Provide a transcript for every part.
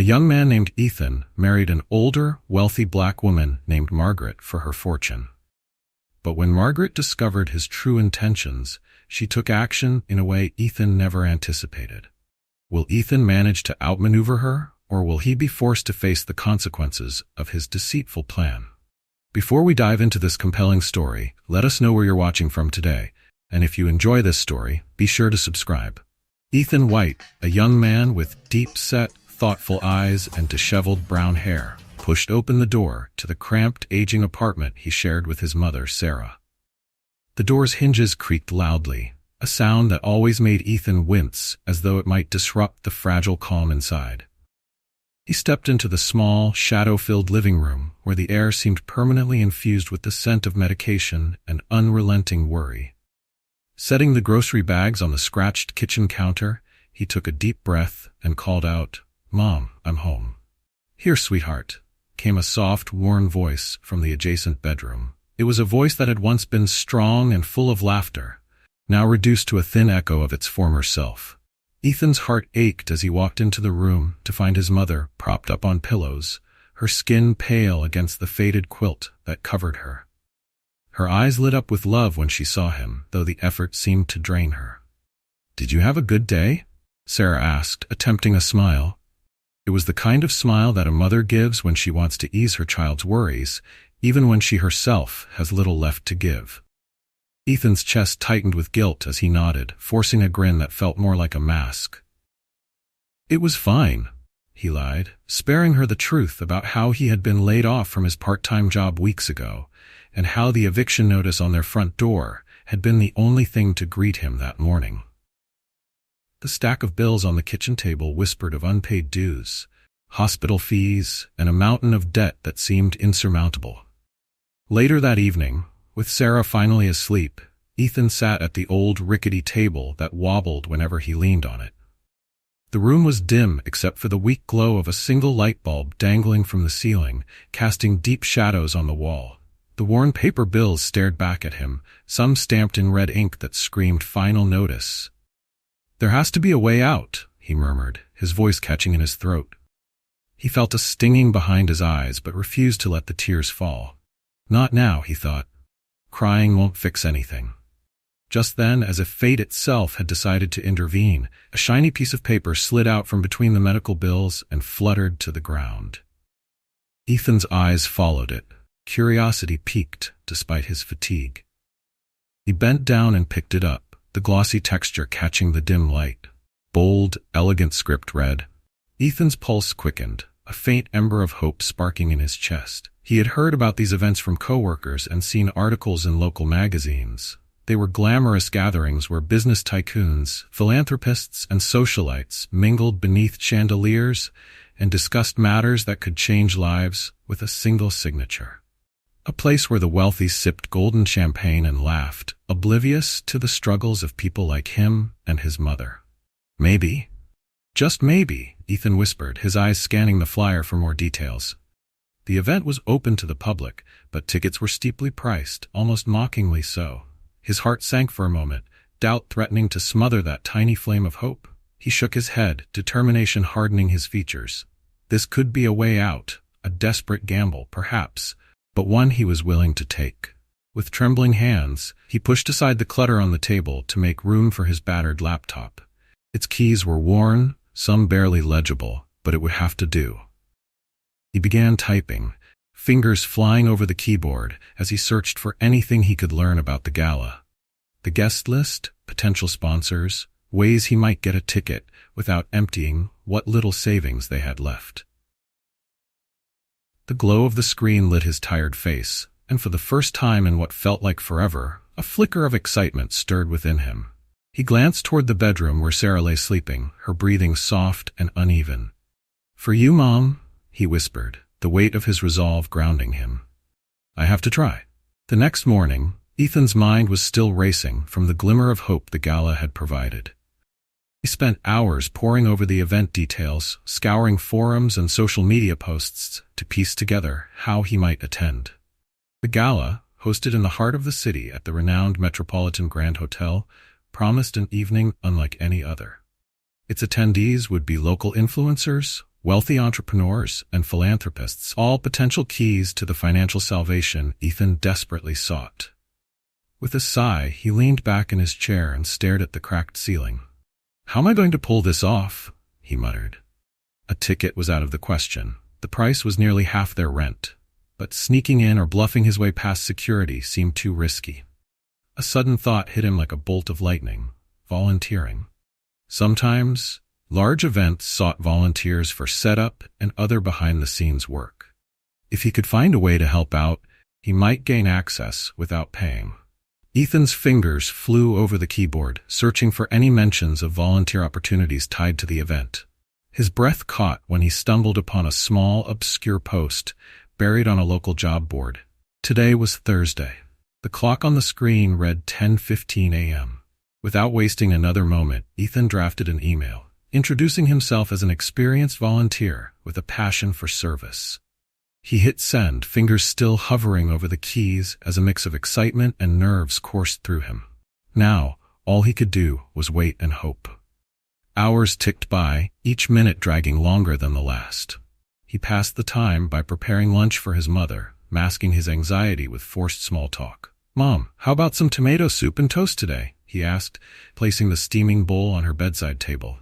A young man named Ethan married an older, wealthy black woman named Margaret for her fortune. But when Margaret discovered his true intentions, she took action in a way Ethan never anticipated. Will Ethan manage to outmaneuver her, or will he be forced to face the consequences of his deceitful plan? Before we dive into this compelling story, let us know where you're watching from today, and if you enjoy this story, be sure to subscribe. Ethan White, a young man with deep-set, thoughtful eyes and disheveled brown hair, pushed open the door to the cramped, aging apartment he shared with his mother, Sarah. The door's hinges creaked loudly, a sound that always made Ethan wince as though it might disrupt the fragile calm inside. He stepped into the small, shadow-filled living room where the air seemed permanently infused with the scent of medication and unrelenting worry. Setting the grocery bags on the scratched kitchen counter, he took a deep breath and called out, "Mom, I'm home." "Here, sweetheart," came a soft, worn voice from the adjacent bedroom. It was a voice that had once been strong and full of laughter, now reduced to a thin echo of its former self. Ethan's heart ached as he walked into the room to find his mother propped up on pillows, her skin pale against the faded quilt that covered her. Her eyes lit up with love when she saw him, though the effort seemed to drain her. "Did you have a good day?" Sarah asked, attempting a smile. It was the kind of smile that a mother gives when she wants to ease her child's worries, even when she herself has little left to give. Ethan's chest tightened with guilt as he nodded, forcing a grin that felt more like a mask. "It was fine," he lied, sparing her the truth about how he had been laid off from his part-time job weeks ago, and how the eviction notice on their front door had been the only thing to greet him that morning. The stack of bills on the kitchen table whispered of unpaid dues, hospital fees, and a mountain of debt that seemed insurmountable. Later that evening, with Sarah finally asleep, Ethan sat at the old rickety table that wobbled whenever he leaned on it. The room was dim except for the weak glow of a single light bulb dangling from the ceiling, casting deep shadows on the wall. The worn paper bills stared back at him, some stamped in red ink that screamed final notice. "There has to be a way out," he murmured, his voice catching in his throat. He felt a stinging behind his eyes but refused to let the tears fall. Not now, he thought. Crying won't fix anything. Just then, as if fate itself had decided to intervene, a shiny piece of paper slid out from between the medical bills and fluttered to the ground. Ethan's eyes followed it, curiosity piqued despite his fatigue. He bent down and picked it up, the glossy texture catching the dim light. Bold, elegant script read. Ethan's pulse quickened, a faint ember of hope sparking in his chest. He had heard about these events from coworkers and seen articles in local magazines. They were glamorous gatherings where business tycoons, philanthropists, and socialites mingled beneath chandeliers and discussed matters that could change lives with a single signature. A place where the wealthy sipped golden champagne and laughed, oblivious to the struggles of people like him and his mother. "Maybe, just maybe," Ethan whispered, his eyes scanning the flyer for more details. The event was open to the public, but tickets were steeply priced, almost mockingly so. His heart sank for a moment, doubt threatening to smother that tiny flame of hope. He shook his head, determination hardening his features. This could be a way out, a desperate gamble, perhaps, but one he was willing to take. With trembling hands, he pushed aside the clutter on the table to make room for his battered laptop. Its keys were worn, some barely legible, but it would have to do. He began typing, fingers flying over the keyboard as he searched for anything he could learn about the gala. The guest list, potential sponsors, ways he might get a ticket without emptying what little savings they had left. The glow of the screen lit his tired face, and for the first time in what felt like forever, a flicker of excitement stirred within him. He glanced toward the bedroom where Sarah lay sleeping, her breathing soft and uneven. "For you, Mom," he whispered, the weight of his resolve grounding him. "I have to try." The next morning, Ethan's mind was still racing from the glimmer of hope the gala had provided. He spent hours poring over the event details, scouring forums and social media posts to piece together how he might attend. The gala, hosted in the heart of the city at the renowned Metropolitan Grand Hotel, promised an evening unlike any other. Its attendees would be local influencers, wealthy entrepreneurs, and philanthropists, all potential keys to the financial salvation Ethan desperately sought. With a sigh, he leaned back in his chair and stared at the cracked ceiling. "How am I going to pull this off?" he muttered. A ticket was out of the question. The price was nearly half their rent, but sneaking in or bluffing his way past security seemed too risky. A sudden thought hit him like a bolt of lightning: volunteering. Sometimes, large events sought volunteers for setup and other behind-the-scenes work. If he could find a way to help out, he might gain access without paying. Ethan's fingers flew over the keyboard, searching for any mentions of volunteer opportunities tied to the event. His breath caught when he stumbled upon a small, obscure post buried on a local job board. Today was Thursday. The clock on the screen read 10:15 a.m. Without wasting another moment, Ethan drafted an email, introducing himself as an experienced volunteer with a passion for service. He hit send, fingers still hovering over the keys as a mix of excitement and nerves coursed through him. Now, all he could do was wait and hope. Hours ticked by, each minute dragging longer than the last. He passed the time by preparing lunch for his mother, masking his anxiety with forced small talk. "Mom, how about some tomato soup and toast today?" he asked, placing the steaming bowl on her bedside table.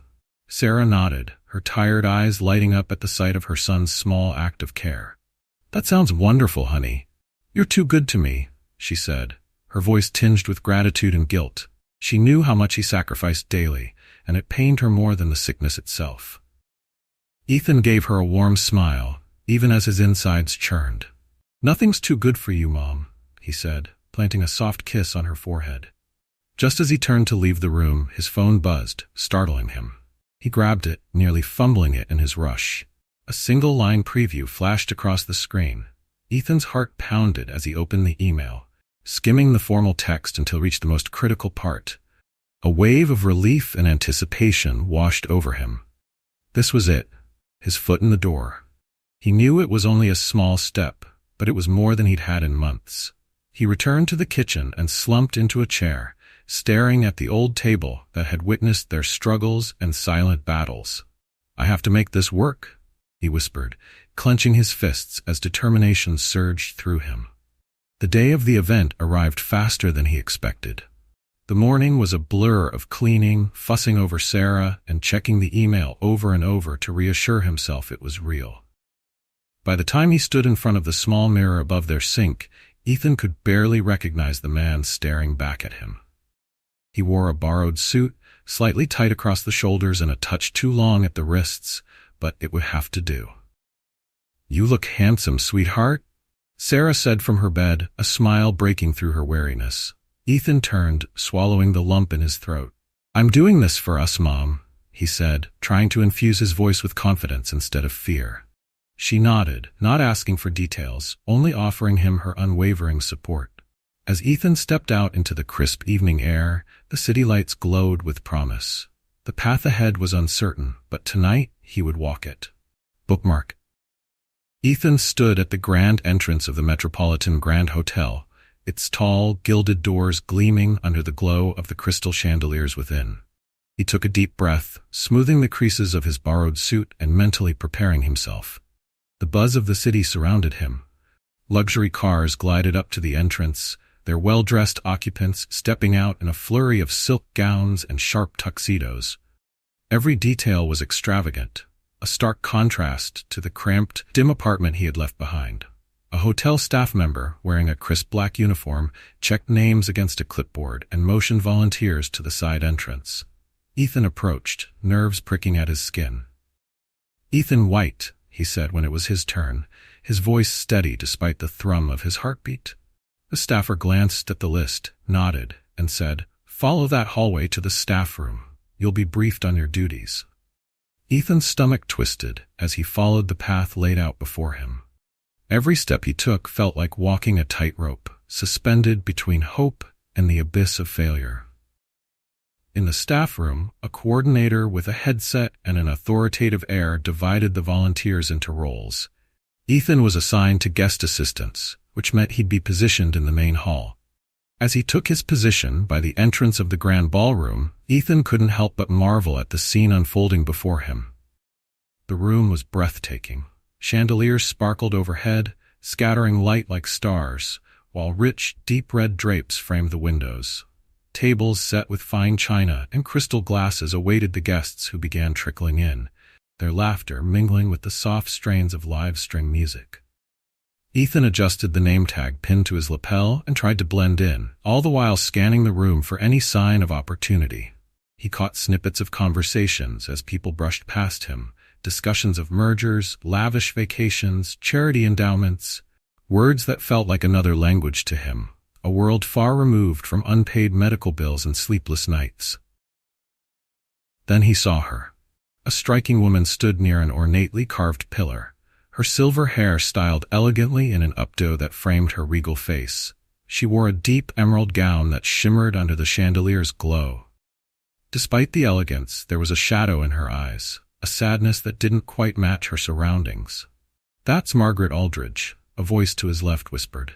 Sarah nodded, her tired eyes lighting up at the sight of her son's small act of care. "That sounds wonderful, honey. You're too good to me," she said, her voice tinged with gratitude and guilt. She knew how much he sacrificed daily, and it pained her more than the sickness itself. Ethan gave her a warm smile, even as his insides churned. "Nothing's too good for you, Mom," he said, planting a soft kiss on her forehead. Just as he turned to leave the room, his phone buzzed, startling him. He grabbed it, nearly fumbling it in his rush. A single-line preview flashed across the screen. Ethan's heart pounded as he opened the email, skimming the formal text until he reached the most critical part. A wave of relief and anticipation washed over him. This was it, his foot in the door. He knew it was only a small step, but it was more than he'd had in months. He returned to the kitchen and slumped into a chair, staring at the old table that had witnessed their struggles and silent battles. "I have to make this work," he whispered, clenching his fists as determination surged through him. The day of the event arrived faster than he expected. The morning was a blur of cleaning, fussing over Sarah, and checking the email over and over to reassure himself it was real. By the time he stood in front of the small mirror above their sink, Ethan could barely recognize the man staring back at him. He wore a borrowed suit, slightly tight across the shoulders and a touch too long at the wrists, but it would have to do. "You look handsome, sweetheart," Sarah said from her bed, a smile breaking through her wariness. Ethan turned, swallowing the lump in his throat. "I'm doing this for us, Mom," he said, trying to infuse his voice with confidence instead of fear. She nodded, not asking for details, only offering him her unwavering support. As Ethan stepped out into the crisp evening air, the city lights glowed with promise. The path ahead was uncertain, but tonight he would walk it. Bookmark. Ethan stood at the grand entrance of the Metropolitan Grand Hotel, its tall, gilded doors gleaming under the glow of the crystal chandeliers within. He took a deep breath, smoothing the creases of his borrowed suit and mentally preparing himself. The buzz of the city surrounded him. Luxury cars glided up to the entrance, their well-dressed occupants stepping out in a flurry of silk gowns and sharp tuxedos. Every detail was extravagant, a stark contrast to the cramped, dim apartment he had left behind. A hotel staff member, wearing a crisp black uniform, checked names against a clipboard and motioned volunteers to the side entrance. Ethan approached, nerves pricking at his skin. "Ethan White," he said when it was his turn, his voice steady despite the thrum of his heartbeat. The staffer glanced at the list, nodded, and said, "Follow that hallway to the staff room. You'll be briefed on your duties." Ethan's stomach twisted as he followed the path laid out before him. Every step he took felt like walking a tightrope, suspended between hope and the abyss of failure. In the staff room, a coordinator with a headset and an authoritative air divided the volunteers into roles. Ethan was assigned to guest assistants, which meant he'd be positioned in the main hall. As he took his position by the entrance of the grand ballroom, Ethan couldn't help but marvel at the scene unfolding before him. The room was breathtaking. Chandeliers sparkled overhead, scattering light like stars, while rich, deep red drapes framed the windows. Tables set with fine china and crystal glasses awaited the guests who began trickling in, their laughter mingling with the soft strains of live string music. Ethan adjusted the name tag pinned to his lapel and tried to blend in, all the while scanning the room for any sign of opportunity. He caught snippets of conversations as people brushed past him, discussions of mergers, lavish vacations, charity endowments, words that felt like another language to him, a world far removed from unpaid medical bills and sleepless nights. Then he saw her. A striking woman stood near an ornately carved pillar, her silver hair styled elegantly in an updo that framed her regal face. She wore a deep emerald gown that shimmered under the chandelier's glow. Despite the elegance, there was a shadow in her eyes, a sadness that didn't quite match her surroundings. "That's Margaret Aldridge," a voice to his left whispered.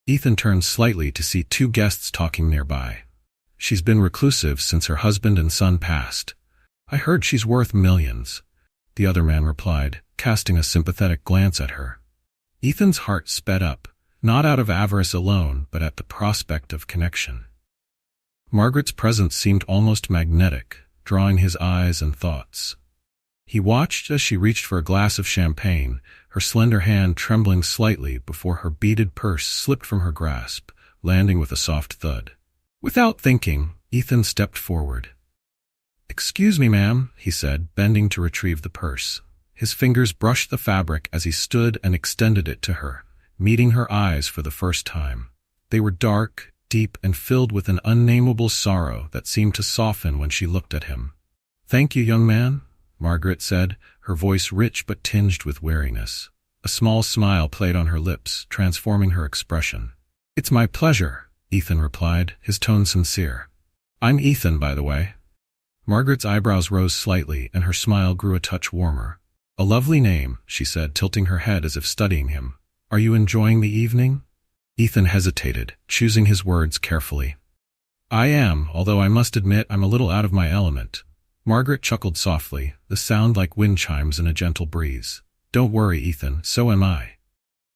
Ethan turned slightly to see two guests talking nearby. "She's been reclusive since her husband and son passed. I heard she's worth millions," the other man replied, casting a sympathetic glance at her. Ethan's heart sped up, not out of avarice alone, but at the prospect of connection. Margaret's presence seemed almost magnetic, drawing his eyes and thoughts. He watched as she reached for a glass of champagne, her slender hand trembling slightly before her beaded purse slipped from her grasp, landing with a soft thud. Without thinking, Ethan stepped forward. "Excuse me, ma'am," he said, bending to retrieve the purse. His fingers brushed the fabric as he stood and extended it to her, meeting her eyes for the first time. They were dark, deep, and filled with an unnameable sorrow that seemed to soften when she looked at him. "Thank you, young man," Margaret said, her voice rich but tinged with weariness. A small smile played on her lips, transforming her expression. "It's my pleasure," Ethan replied, his tone sincere. "I'm Ethan, by the way." Margaret's eyebrows rose slightly, and her smile grew a touch warmer. "A lovely name," she said, tilting her head as if studying him. "Are you enjoying the evening?" Ethan hesitated, choosing his words carefully. "I am, although I must admit I'm a little out of my element." Margaret chuckled softly, the sound like wind chimes in a gentle breeze. "Don't worry, Ethan, so am I."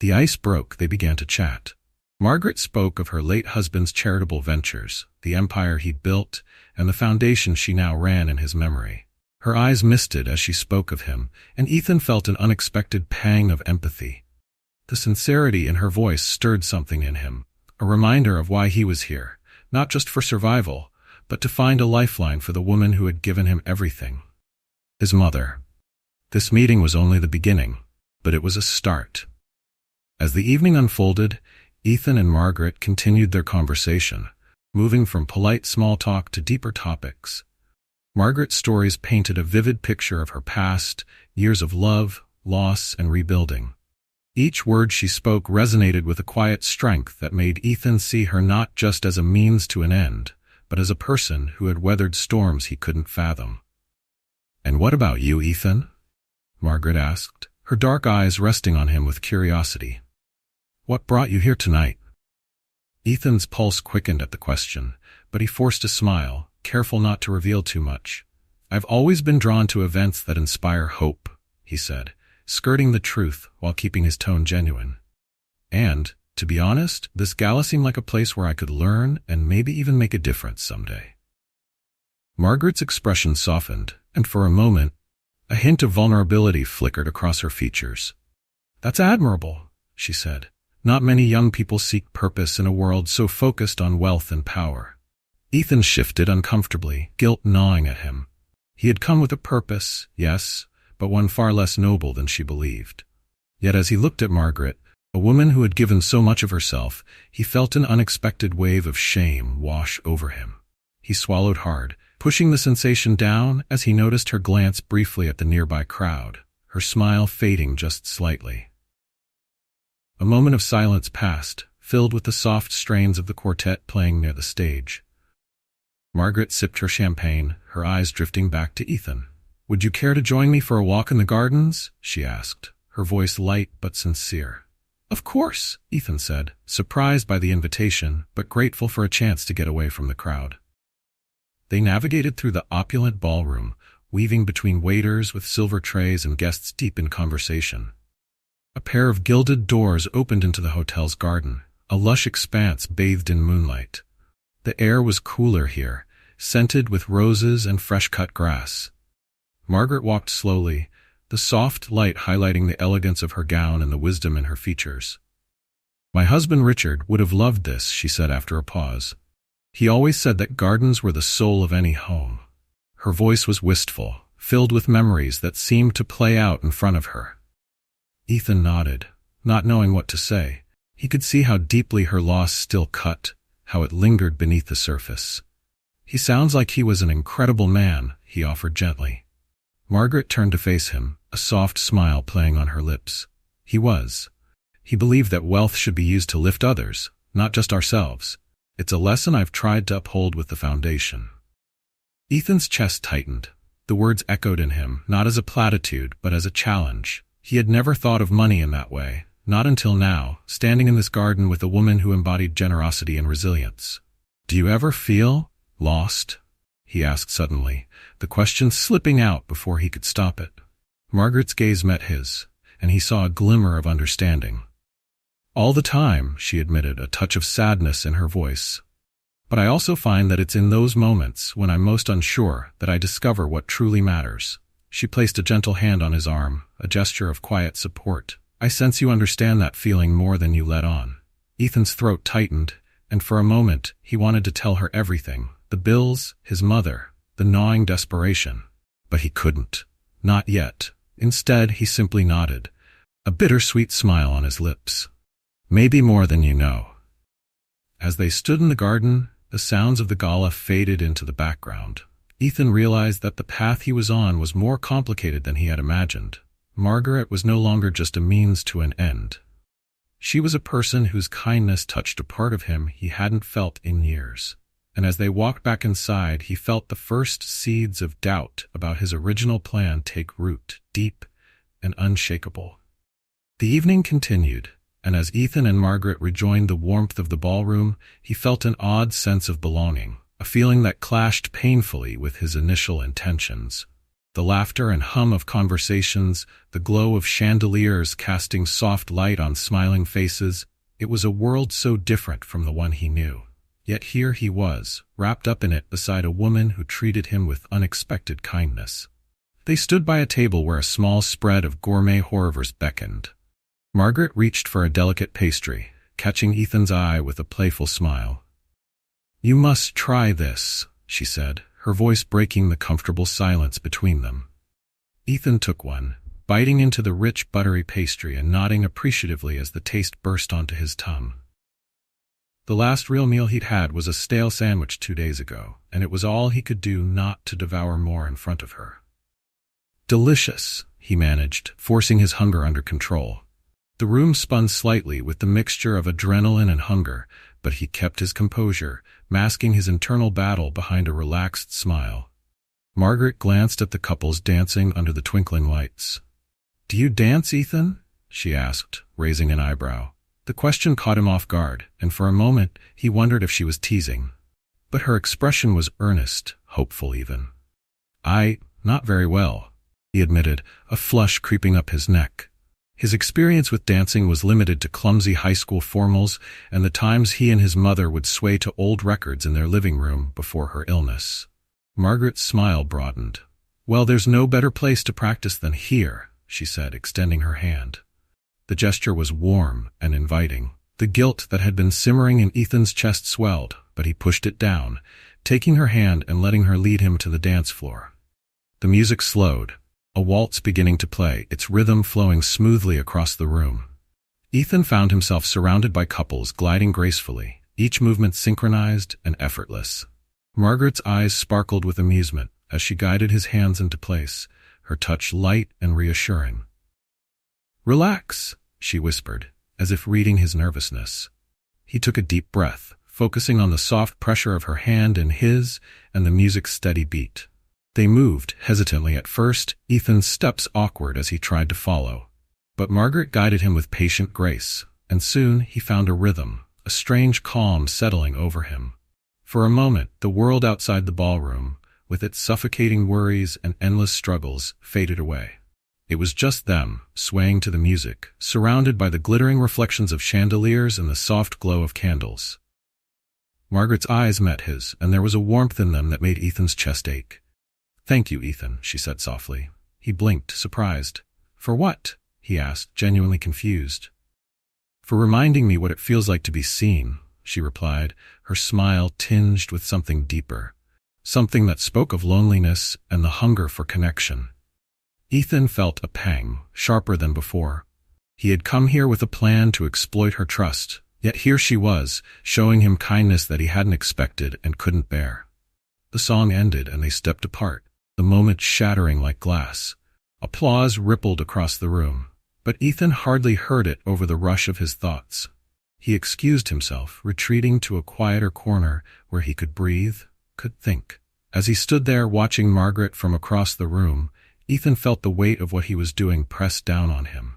The ice broke, they began to chat. Margaret spoke of her late husband's charitable ventures, the empire he'd built, and the foundation she now ran in his memory. Her eyes misted as she spoke of him, and Ethan felt an unexpected pang of empathy. The sincerity in her voice stirred something in him, a reminder of why he was here, not just for survival, but to find a lifeline for the woman who had given him everything. His mother. This meeting was only the beginning, but it was a start. As the evening unfolded, Ethan and Margaret continued their conversation, moving from polite small talk to deeper topics. Margaret's stories painted a vivid picture of her past, years of love, loss, and rebuilding. Each word she spoke resonated with a quiet strength that made Ethan see her not just as a means to an end, but as a person who had weathered storms he couldn't fathom. "And what about you, Ethan?" Margaret asked, her dark eyes resting on him with curiosity. "What brought you here tonight?" Ethan's pulse quickened at the question, but he forced a smile, careful not to reveal too much. "I've always been drawn to events that inspire hope," he said, skirting the truth while keeping his tone genuine. "And, to be honest, this gala seemed like a place where I could learn and maybe even make a difference someday." Margaret's expression softened, and for a moment, a hint of vulnerability flickered across her features. "That's admirable," she said. "Not many young people seek purpose in a world so focused on wealth and power." Ethan shifted uncomfortably, guilt gnawing at him. He had come with a purpose, yes, but one far less noble than she believed. Yet as he looked at Margaret, a woman who had given so much of herself, he felt an unexpected wave of shame wash over him. He swallowed hard, pushing the sensation down as he noticed her glance briefly at the nearby crowd, her smile fading just slightly. A moment of silence passed, filled with the soft strains of the quartet playing near the stage. Margaret sipped her champagne, her eyes drifting back to Ethan. "Would you care to join me for a walk in the gardens?" she asked, her voice light but sincere. "Of course," Ethan said, surprised by the invitation, but grateful for a chance to get away from the crowd. They navigated through the opulent ballroom, weaving between waiters with silver trays and guests deep in conversation. A pair of gilded doors opened into the hotel's garden, a lush expanse bathed in moonlight. The air was cooler here, scented with roses and fresh-cut grass. Margaret walked slowly, the soft light highlighting the elegance of her gown and the wisdom in her features. "My husband Richard would have loved this," she said after a pause. "He always said that gardens were the soul of any home." Her voice was wistful, filled with memories that seemed to play out in front of her. Ethan nodded, not knowing what to say. He could see how deeply her loss still cut, how it lingered beneath the surface. "He sounds like he was an incredible man," he offered gently. Margaret turned to face him, a soft smile playing on her lips. He was. He believed that wealth should be used to lift others, not just ourselves. "It's a lesson I've tried to uphold with the foundation." Ethan's chest tightened. The words echoed in him, not as a platitude, but as a challenge. He had never thought of money in that way, not until now, standing in this garden with a woman who embodied generosity and resilience. "Do you ever feel lost?" he asked suddenly, the question slipping out before he could stop it. Margaret's gaze met his, and he saw a glimmer of understanding. "All the time," she admitted, a touch of sadness in her voice. "But I also find that it's in those moments, when I'm most unsure, that I discover what truly matters." She placed a gentle hand on his arm, a gesture of quiet support. "I sense you understand that feeling more than you let on." Ethan's throat tightened, and for a moment he wanted to tell her everything. The bills, his mother, the gnawing desperation. But he couldn't. Not yet. Instead, he simply nodded, a bittersweet smile on his lips. "Maybe more than you know." As they stood in the garden, the sounds of the gala faded into the background. Ethan realized that the path he was on was more complicated than he had imagined. Margaret was no longer just a means to an end. She was a person whose kindness touched a part of him he hadn't felt in years. And as they walked back inside, he felt the first seeds of doubt about his original plan take root, deep and unshakable. The evening continued, and as Ethan and Margaret rejoined the warmth of the ballroom, he felt an odd sense of belonging, a feeling that clashed painfully with his initial intentions. The laughter and hum of conversations, the glow of chandeliers casting soft light on smiling faces, it was a world so different from the one he knew. Yet here he was, wrapped up in it beside a woman who treated him with unexpected kindness. They stood by a table where a small spread of gourmet hors d'oeuvres beckoned. Margaret reached for a delicate pastry, catching Ethan's eye with a playful smile. "You must try this," she said, her voice breaking the comfortable silence between them. Ethan took one, biting into the rich buttery pastry and nodding appreciatively as the taste burst onto his tongue. The last real meal he'd had was a stale sandwich 2 days ago, and it was all he could do not to devour more in front of her. "Delicious," he managed, forcing his hunger under control. The room spun slightly with the mixture of adrenaline and hunger, but he kept his composure, masking his internal battle behind a relaxed smile. Margaret glanced at the couples dancing under the twinkling lights. "Do you dance, Ethan?" she asked, raising an eyebrow. The question caught him off guard, and for a moment he wondered if she was teasing. But her expression was earnest, hopeful even. Not very well," he admitted, a flush creeping up his neck. His experience with dancing was limited to clumsy high school formals and the times he and his mother would sway to old records in their living room before her illness. Margaret's smile broadened. "Well, there's no better place to practice than here," she said, extending her hand. The gesture was warm and inviting. The guilt that had been simmering in Ethan's chest swelled, but he pushed it down, taking her hand and letting her lead him to the dance floor. The music slowed, a waltz beginning to play, its rhythm flowing smoothly across the room. Ethan found himself surrounded by couples gliding gracefully, each movement synchronized and effortless. Margaret's eyes sparkled with amusement as she guided his hands into place, her touch light and reassuring. "Relax," she whispered, as if reading his nervousness. He took a deep breath, focusing on the soft pressure of her hand in his and the music's steady beat. They moved, hesitantly at first, Ethan's steps awkward as he tried to follow. But Margaret guided him with patient grace, and soon he found a rhythm, a strange calm settling over him. For a moment, the world outside the ballroom, with its suffocating worries and endless struggles, faded away. It was just them, swaying to the music, surrounded by the glittering reflections of chandeliers and the soft glow of candles. Margaret's eyes met his, and there was a warmth in them that made Ethan's chest ache. "Thank you, Ethan," she said softly. He blinked, surprised. "For what?" he asked, genuinely confused. "For reminding me what it feels like to be seen," she replied, her smile tinged with something deeper, something that spoke of loneliness and the hunger for connection. Ethan felt a pang, sharper than before. He had come here with a plan to exploit her trust, yet here she was, showing him kindness that he hadn't expected and couldn't bear. The song ended and they stepped apart, the moment shattering like glass. Applause rippled across the room, but Ethan hardly heard it over the rush of his thoughts. He excused himself, retreating to a quieter corner where he could breathe, could think. As he stood there watching Margaret from across the room, Ethan felt the weight of what he was doing pressed down on him.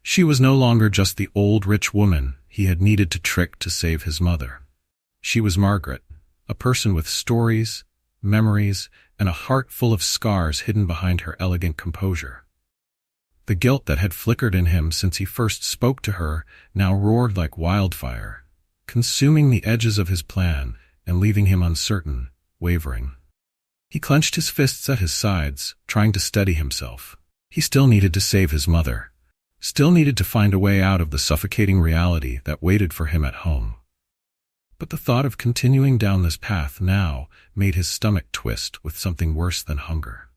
She was no longer just the old rich woman he had needed to trick to save his mother. She was Margaret, a person with stories, memories, and a heart full of scars hidden behind her elegant composure. The guilt that had flickered in him since he first spoke to her now roared like wildfire, consuming the edges of his plan and leaving him uncertain, wavering. He clenched his fists at his sides, trying to steady himself. He still needed to save his mother, still needed to find a way out of the suffocating reality that waited for him at home. But the thought of continuing down this path now made his stomach twist with something worse than hunger.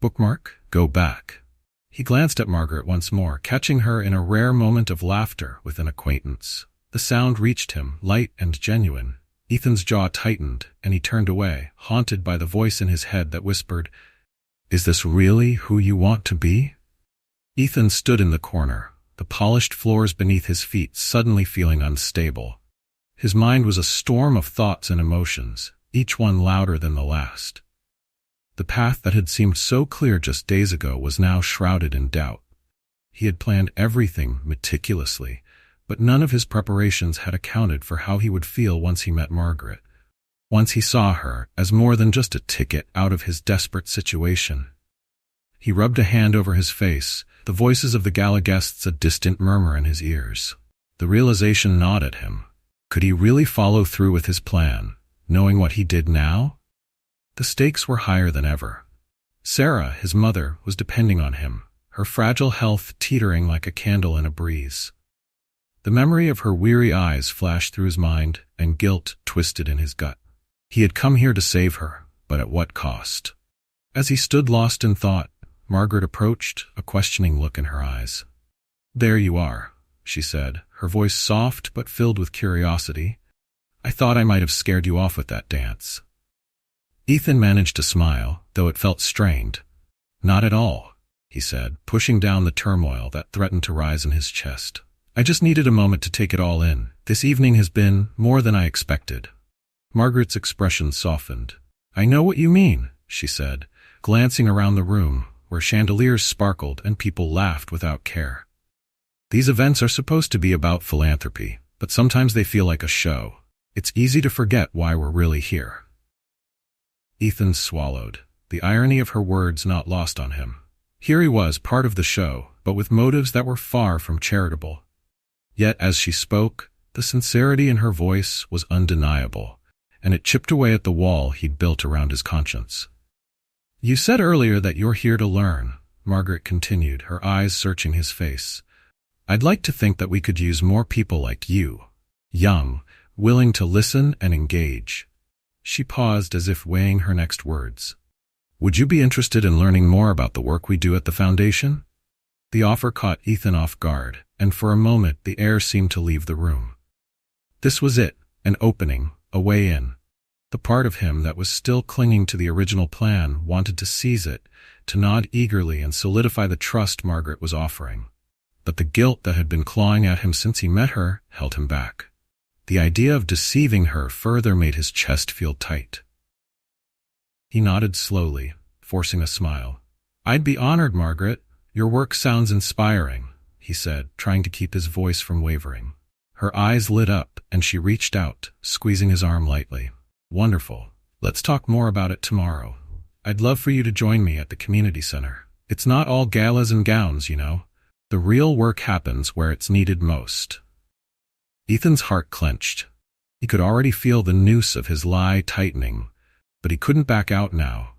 Bookmark, go back. He glanced at Margaret once more, catching her in a rare moment of laughter with an acquaintance. The sound reached him, light and genuine. Ethan's jaw tightened, and he turned away, haunted by the voice in his head that whispered, "Is this really who you want to be?" Ethan stood in the corner, the polished floors beneath his feet suddenly feeling unstable. His mind was a storm of thoughts and emotions, each one louder than the last. The path that had seemed so clear just days ago was now shrouded in doubt. He had planned everything meticulously, but none of his preparations had accounted for how he would feel once he met Margaret. Once he saw her as more than just a ticket out of his desperate situation. He rubbed a hand over his face, the voices of the gala guests a distant murmur in his ears. The realization gnawed at him. Could he really follow through with his plan, knowing what he did now? The stakes were higher than ever. Sarah, his mother, was depending on him, her fragile health teetering like a candle in a breeze. The memory of her weary eyes flashed through his mind, and guilt twisted in his gut. He had come here to save her, but at what cost? As he stood lost in thought, Margaret approached, a questioning look in her eyes. "There you are," she said, her voice soft but filled with curiosity. "I thought I might have scared you off with that dance." Ethan managed to smile, though it felt strained. "Not at all," he said, pushing down the turmoil that threatened to rise in his chest. "I just needed a moment to take it all in. This evening has been more than I expected." Margaret's expression softened. "I know what you mean," she said, glancing around the room, where chandeliers sparkled and people laughed without care. "These events are supposed to be about philanthropy, but sometimes they feel like a show. It's easy to forget why we're really here." Ethan swallowed, the irony of her words not lost on him. Here he was, part of the show, but with motives that were far from charitable. Yet as she spoke, the sincerity in her voice was undeniable, and it chipped away at the wall he'd built around his conscience. "You said earlier that you're here to learn," Margaret continued, her eyes searching his face. "I'd like to think that we could use more people like you. Young, willing to listen and engage." She paused as if weighing her next words. "Would you be interested in learning more about the work we do at the Foundation?" The offer caught Ethan off guard, and for a moment the air seemed to leave the room. This was it, an opening, a way in. The part of him that was still clinging to the original plan wanted to seize it, to nod eagerly and solidify the trust Margaret was offering. But the guilt that had been clawing at him since he met her held him back. The idea of deceiving her further made his chest feel tight. He nodded slowly, forcing a smile. "I'd be honored, Margaret. Your work sounds inspiring," he said, trying to keep his voice from wavering. Her eyes lit up, and she reached out, squeezing his arm lightly. "Wonderful. Let's talk more about it tomorrow. I'd love for you to join me at the community center. It's not all galas and gowns, you know. The real work happens where it's needed most. Ethan's heart clenched. He could already feel the noose of his lie tightening, but he couldn't back out now.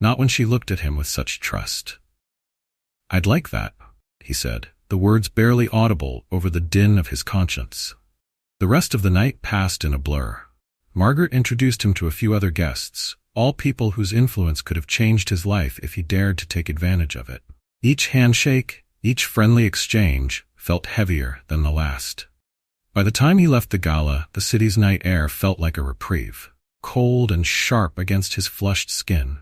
Not when she looked at him with such trust. "I'd like that," he said, the words barely audible over the din of his conscience. The rest of the night passed in a blur. Margaret introduced him to a few other guests, all people whose influence could have changed his life if he dared to take advantage of it. Each handshake, each friendly exchange, felt heavier than the last. By the time he left the gala, the city's night air felt like a reprieve, cold and sharp against his flushed skin.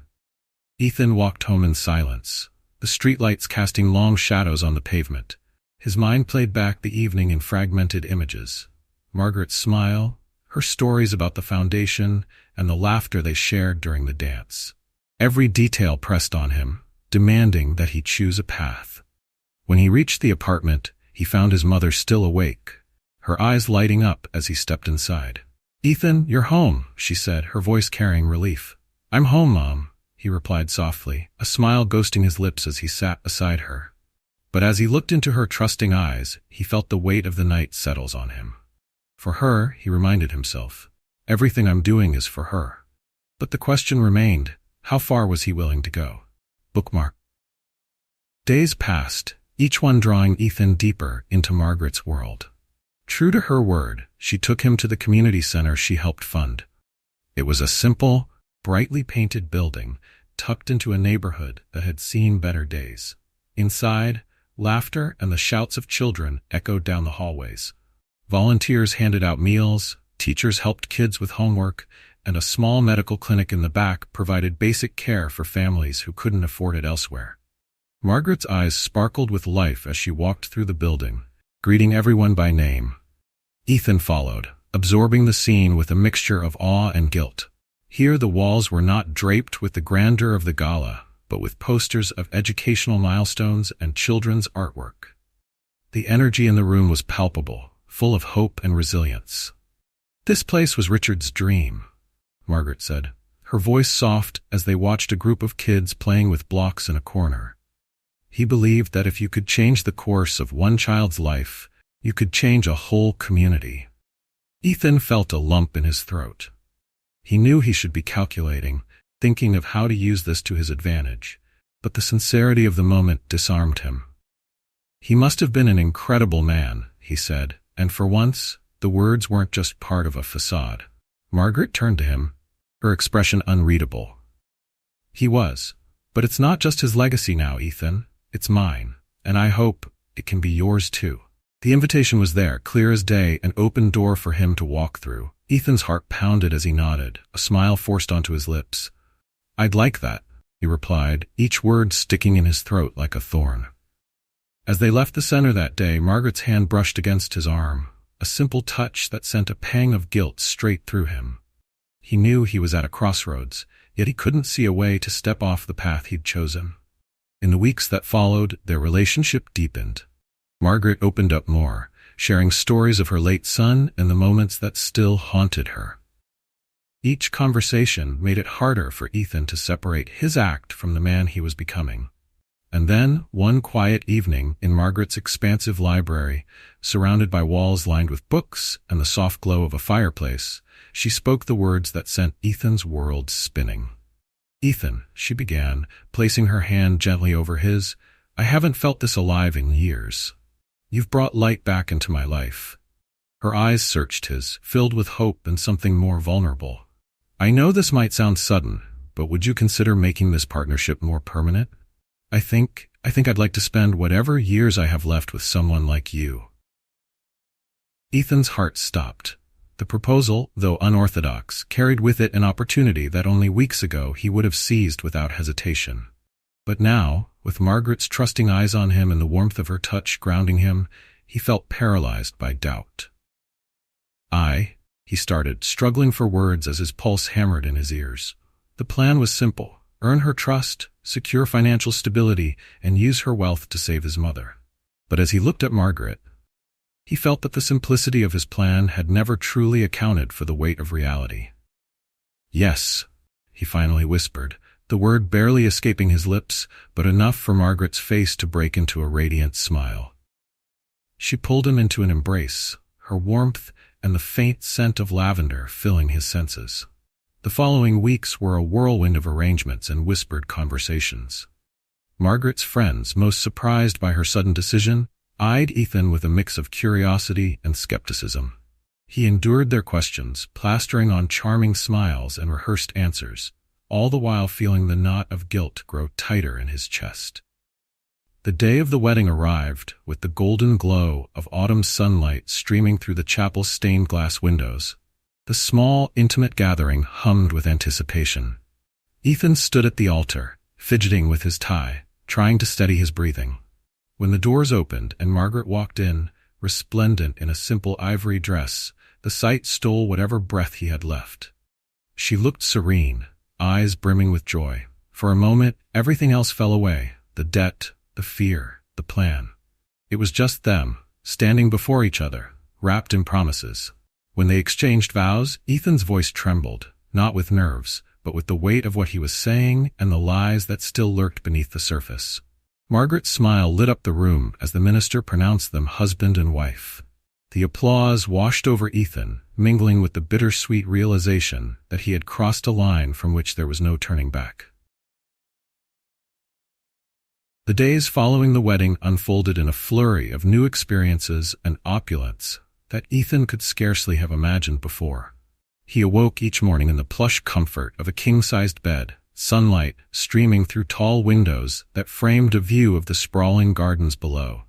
Ethan walked home in silence, the streetlights casting long shadows on the pavement. His mind played back the evening in fragmented images. Margaret's smile, her stories about the foundation, and the laughter they shared during the dance. Every detail pressed on him, demanding that he choose a path. When he reached the apartment, he found his mother still awake, her eyes lighting up as he stepped inside. "Ethan, you're home," she said, her voice carrying relief. "I'm home, Mom," he replied softly, a smile ghosting his lips as he sat beside her. But as he looked into her trusting eyes, he felt the weight of the night settles on him. For her, he reminded himself, everything I'm doing is for her. But the question remained, how far was he willing to go? Bookmark. Days passed, each one drawing Ethan deeper into Margaret's world. True to her word, she took him to the community center she helped fund. It was a simple, brightly painted building, tucked into a neighborhood that had seen better days. Inside, laughter and the shouts of children echoed down the hallways. Volunteers handed out meals, teachers helped kids with homework, and a small medical clinic in the back provided basic care for families who couldn't afford it elsewhere. Margaret's eyes sparkled with life as she walked through the building, greeting everyone by name. Ethan followed, absorbing the scene with a mixture of awe and guilt. Here the walls were not draped with the grandeur of the gala, but with posters of educational milestones and children's artwork. The energy in the room was palpable, full of hope and resilience. "This place was Richard's dream," Margaret said, her voice soft as they watched a group of kids playing with blocks in a corner. He believed that if you could change the course of one child's life, you could change a whole community. Ethan felt a lump in his throat. He knew he should be calculating, thinking of how to use this to his advantage, but the sincerity of the moment disarmed him. He must have been an incredible man, he said, and for once, the words weren't just part of a facade. Margaret turned to him, her expression unreadable. "He was, but it's not just his legacy now, Ethan. It's mine, and I hope it can be yours too." The invitation was there, clear as day, an open door for him to walk through. Ethan's heart pounded as he nodded, a smile forced onto his lips. "I'd like that," he replied, each word sticking in his throat like a thorn. As they left the center that day, Margaret's hand brushed against his arm, a simple touch that sent a pang of guilt straight through him. He knew he was at a crossroads, yet he couldn't see a way to step off the path he'd chosen. In the weeks that followed, their relationship deepened. Margaret opened up more, sharing stories of her late son and the moments that still haunted her. Each conversation made it harder for Ethan to separate his act from the man he was becoming. And then, one quiet evening in Margaret's expansive library, surrounded by walls lined with books and the soft glow of a fireplace, she spoke the words that sent Ethan's world spinning. "Ethan," she began, placing her hand gently over his, "I haven't felt this alive in years. You've brought light back into my life." Her eyes searched his, filled with hope and something more vulnerable. "I know this might sound sudden, but would you consider making this partnership more permanent? I think I'd like to spend whatever years I have left with someone like you." Ethan's heart stopped. The proposal, though unorthodox, carried with it an opportunity that only weeks ago he would have seized without hesitation. But now, with Margaret's trusting eyes on him and the warmth of her touch grounding him, he felt paralyzed by doubt. He started, struggling for words as his pulse hammered in his ears. The plan was simple: earn her trust, secure financial stability, and use her wealth to save his mother. But as he looked at Margaret, he felt that the simplicity of his plan had never truly accounted for the weight of reality. "Yes," he finally whispered, the word barely escaping his lips, but enough for Margaret's face to break into a radiant smile. She pulled him into an embrace, her warmth and the faint scent of lavender filling his senses. The following weeks were a whirlwind of arrangements and whispered conversations. Margaret's friends, most surprised by her sudden decision, eyed Ethan with a mix of curiosity and skepticism. He endured their questions, plastering on charming smiles and rehearsed answers, all the while feeling the knot of guilt grow tighter in his chest. The day of the wedding arrived, with the golden glow of autumn sunlight streaming through the chapel's stained glass windows. The small, intimate gathering hummed with anticipation. Ethan stood at the altar, fidgeting with his tie, trying to steady his breathing. When the doors opened and Margaret walked in, resplendent in a simple ivory dress, the sight stole whatever breath he had left. She looked serene, eyes brimming with joy. For a moment, everything else fell away, the debt, the fear, the plan. It was just them, standing before each other, wrapped in promises. When they exchanged vows, Ethan's voice trembled, not with nerves, but with the weight of what he was saying and the lies that still lurked beneath the surface. Margaret's smile lit up the room as the minister pronounced them husband and wife. The applause washed over Ethan, mingling with the bittersweet realization that he had crossed a line from which there was no turning back. The days following the wedding unfolded in a flurry of new experiences and opulence that Ethan could scarcely have imagined before. He awoke each morning in the plush comfort of a king-sized bed, sunlight streaming through tall windows that framed a view of the sprawling gardens below.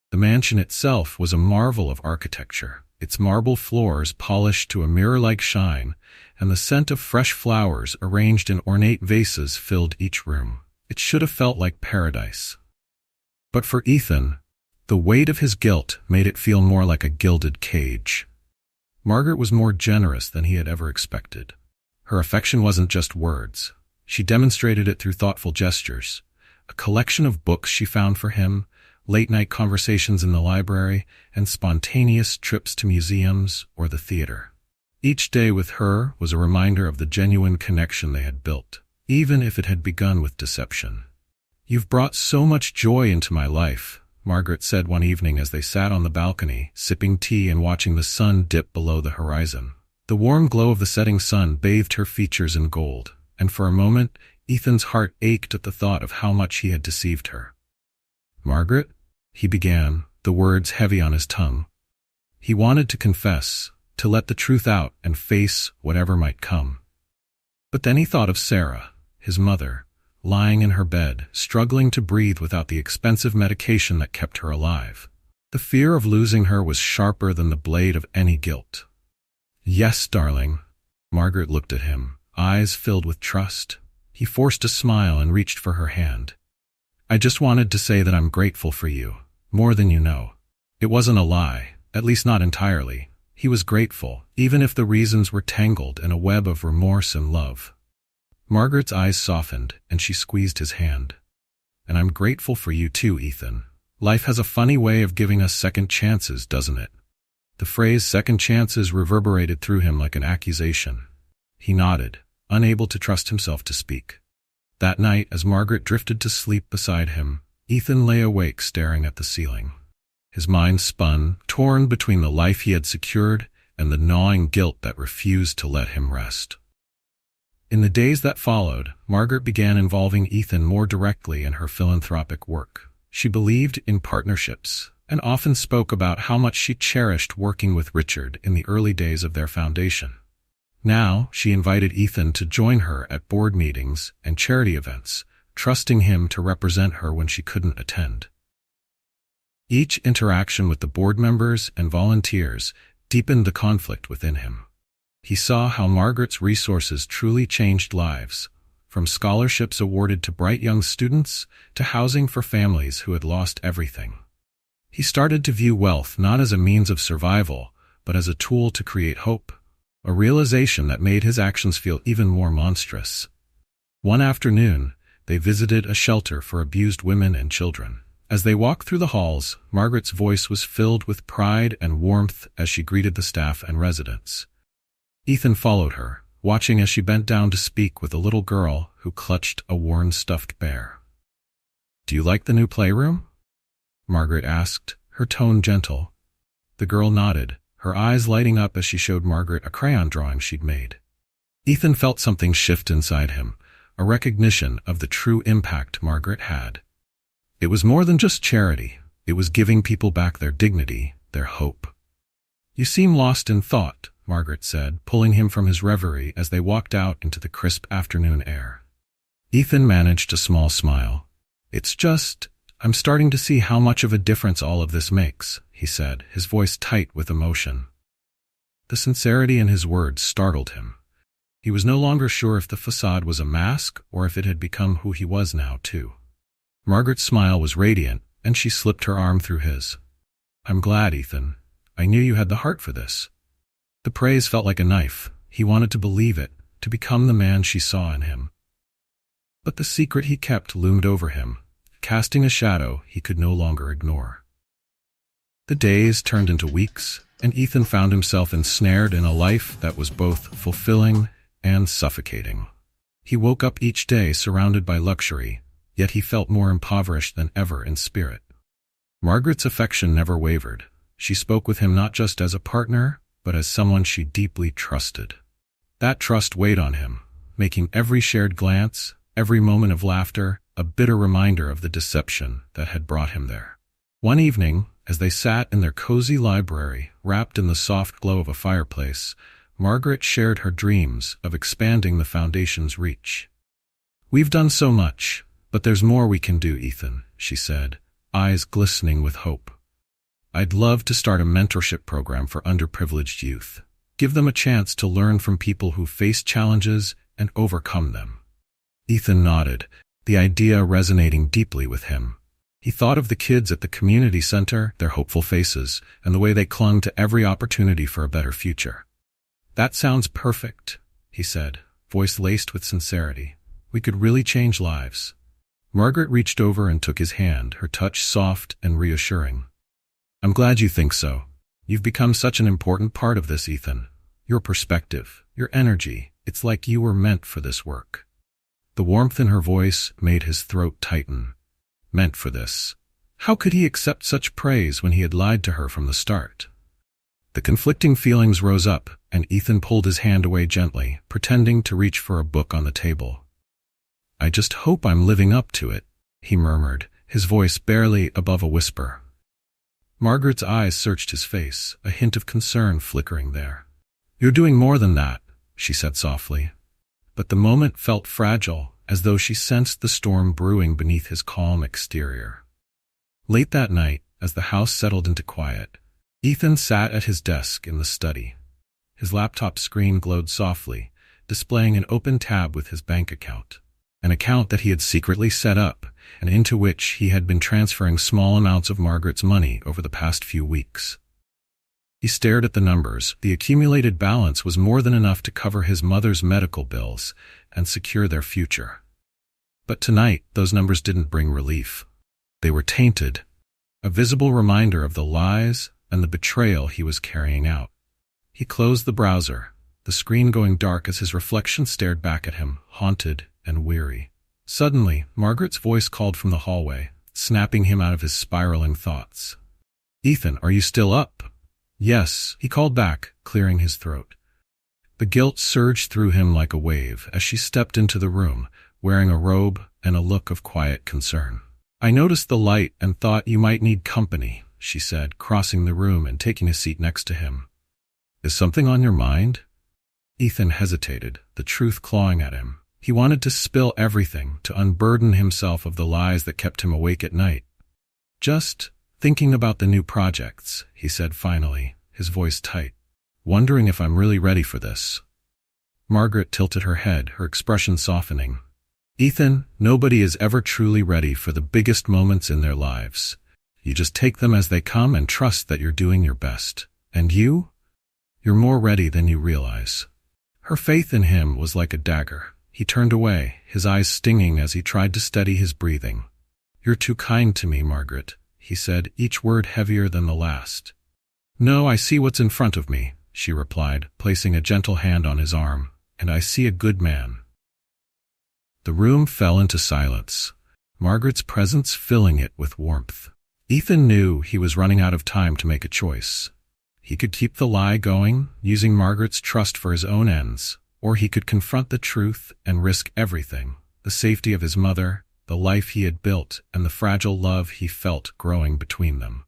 The mansion itself was a marvel of architecture, its marble floors polished to a mirror-like shine, and the scent of fresh flowers arranged in ornate vases filled each room. It should have felt like paradise. But for Ethan, the weight of his guilt made it feel more like a gilded cage. Margaret was more generous than he had ever expected. Her affection wasn't just words. She demonstrated it through thoughtful gestures, a collection of books she found for him, late-night conversations in the library, and spontaneous trips to museums or the theater. Each day with her was a reminder of the genuine connection they had built, even if it had begun with deception. "You've brought so much joy into my life," Margaret said one evening as they sat on the balcony, sipping tea and watching the sun dip below the horizon. The warm glow of the setting sun bathed her features in gold, and for a moment, Ethan's heart ached at the thought of how much he had deceived her. "Margaret?" he began, the words heavy on his tongue. He wanted to confess, to let the truth out and face whatever might come. But then he thought of Sarah, his mother, lying in her bed, struggling to breathe without the expensive medication that kept her alive. The fear of losing her was sharper than the blade of any guilt. "Yes, darling." Margaret looked at him, eyes filled with trust. He forced a smile and reached for her hand. "I just wanted to say that I'm grateful for you, more than you know." It wasn't a lie, at least not entirely. He was grateful, even if the reasons were tangled in a web of remorse and love. Margaret's eyes softened, and she squeezed his hand. "And I'm grateful for you too, Ethan. Life has a funny way of giving us second chances, doesn't it?" The phrase second chances reverberated through him like an accusation. He nodded, unable to trust himself to speak. That night, as Margaret drifted to sleep beside him, Ethan lay awake staring at the ceiling. His mind spun, torn between the life he had secured and the gnawing guilt that refused to let him rest. In the days that followed, Margaret began involving Ethan more directly in her philanthropic work. She believed in partnerships, and often spoke about how much she cherished working with Richard in the early days of their foundation. Now, she invited Ethan to join her at board meetings and charity events, trusting him to represent her when she couldn't attend. Each interaction with the board members and volunteers deepened the conflict within him. He saw how Margaret's resources truly changed lives, from scholarships awarded to bright young students to housing for families who had lost everything. He started to view wealth not as a means of survival, but as a tool to create hope, a realization that made his actions feel even more monstrous. One afternoon, they visited a shelter for abused women and children. As they walked through the halls, Margaret's voice was filled with pride and warmth as she greeted the staff and residents. Ethan followed her, watching as she bent down to speak with a little girl who clutched a worn stuffed bear. "Do you like the new playroom?" Margaret asked, her tone gentle. The girl nodded, her eyes lighting up as she showed Margaret a crayon drawing she'd made. Ethan felt something shift inside him, a recognition of the true impact Margaret had. It was more than just charity. It was giving people back their dignity, their hope. "You seem lost in thought," Margaret said, pulling him from his reverie as they walked out into the crisp afternoon air. Ethan managed a small smile. "It's just, I'm starting to see how much of a difference all of this makes," he said, his voice tight with emotion. The sincerity in his words startled him. He was no longer sure if the facade was a mask or if it had become who he was now, too. Margaret's smile was radiant, and she slipped her arm through his. "I'm glad, Ethan. I knew you had the heart for this." The praise felt like a knife. He wanted to believe it, to become the man she saw in him. But the secret he kept loomed over him, casting a shadow he could no longer ignore. The days turned into weeks, and Ethan found himself ensnared in a life that was both fulfilling and suffocating. He woke up each day surrounded by luxury, yet he felt more impoverished than ever in spirit. Margaret's affection never wavered. She spoke with him not just as a partner, but as someone she deeply trusted. That trust weighed on him, making every shared glance, every moment of laughter, a bitter reminder of the deception that had brought him there. One evening, as they sat in their cozy library, wrapped in the soft glow of a fireplace, Margaret shared her dreams of expanding the Foundation's reach. "We've done so much, but there's more we can do, Ethan," she said, eyes glistening with hope. "I'd love to start a mentorship program for underprivileged youth. Give them a chance to learn from people who face challenges and overcome them." Ethan nodded, the idea resonating deeply with him. He thought of the kids at the community center, their hopeful faces, and the way they clung to every opportunity for a better future. "That sounds perfect," he said, voice laced with sincerity. "We could really change lives." Margaret reached over and took his hand, her touch soft and reassuring. "I'm glad you think so. You've become such an important part of this, Ethan. Your perspective, your energy, it's like you were meant for this work." The warmth in her voice made his throat tighten. Meant for this. How could he accept such praise when he had lied to her from the start? The conflicting feelings rose up, and Ethan pulled his hand away gently, pretending to reach for a book on the table. "I just hope I'm living up to it," he murmured, his voice barely above a whisper. Margaret's eyes searched his face, a hint of concern flickering there. "You're doing more than that," she said softly. But the moment felt fragile, as though she sensed the storm brewing beneath his calm exterior. Late that night, as the house settled into quiet, Ethan sat at his desk in the study. His laptop screen glowed softly, displaying an open tab with his bank account. An account that he had secretly set up, and into which he had been transferring small amounts of Margaret's money over the past few weeks. He stared at the numbers. The accumulated balance was more than enough to cover his mother's medical bills and secure their future. But tonight, those numbers didn't bring relief. They were tainted, a visible reminder of the lies and the betrayal he was carrying out. He closed the browser, the screen going dark as his reflection stared back at him, haunted and weary. Suddenly, Margaret's voice called from the hallway, snapping him out of his spiraling thoughts. "Ethan, are you still up?" "Yes," he called back, clearing his throat. The guilt surged through him like a wave as she stepped into the room, wearing a robe and a look of quiet concern. "I noticed the light and thought you might need company," she said, crossing the room and taking a seat next to him. "Is something on your mind?" Ethan hesitated, the truth clawing at him. He wanted to spill everything, to unburden himself of the lies that kept him awake at night. "Just thinking about the new projects," he said finally, his voice tight. "Wondering if I'm really ready for this." Margaret tilted her head, her expression softening. "Ethan, nobody is ever truly ready for the biggest moments in their lives. You just take them as they come and trust that you're doing your best. And you? You're more ready than you realize." Her faith in him was like a dagger. He turned away, his eyes stinging as he tried to steady his breathing. "You're too kind to me, Margaret," he said, each word heavier than the last. "No, I see what's in front of me," she replied, placing a gentle hand on his arm. and I see a good man." The room fell into silence, Margaret's presence filling it with warmth. Ethan knew he was running out of time to make a choice. He could keep the lie going, using Margaret's trust for his own ends, or he could confront the truth and risk everything: the safety of his mother, the life he had built, and the fragile love he felt growing between them.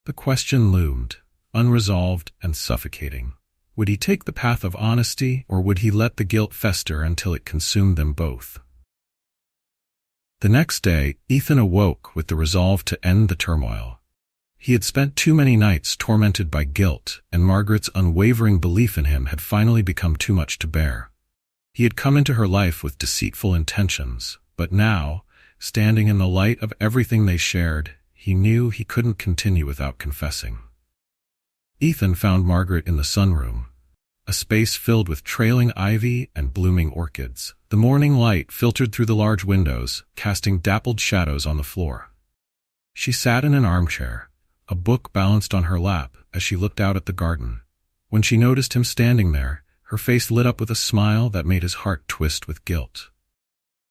The question loomed, unresolved and suffocating. Would he take the path of honesty, or would he let the guilt fester until it consumed them both? The next day, Ethan awoke with the resolve to end the turmoil. He had spent too many nights tormented by guilt, and Margaret's unwavering belief in him had finally become too much to bear. He had come into her life with deceitful intentions, but now, standing in the light of everything they shared, he knew he couldn't continue without confessing. Ethan found Margaret in the sunroom, a space filled with trailing ivy and blooming orchids. The morning light filtered through the large windows, casting dappled shadows on the floor. She sat in an armchair, a book balanced on her lap as she looked out at the garden. When she noticed him standing there, her face lit up with a smile that made his heart twist with guilt.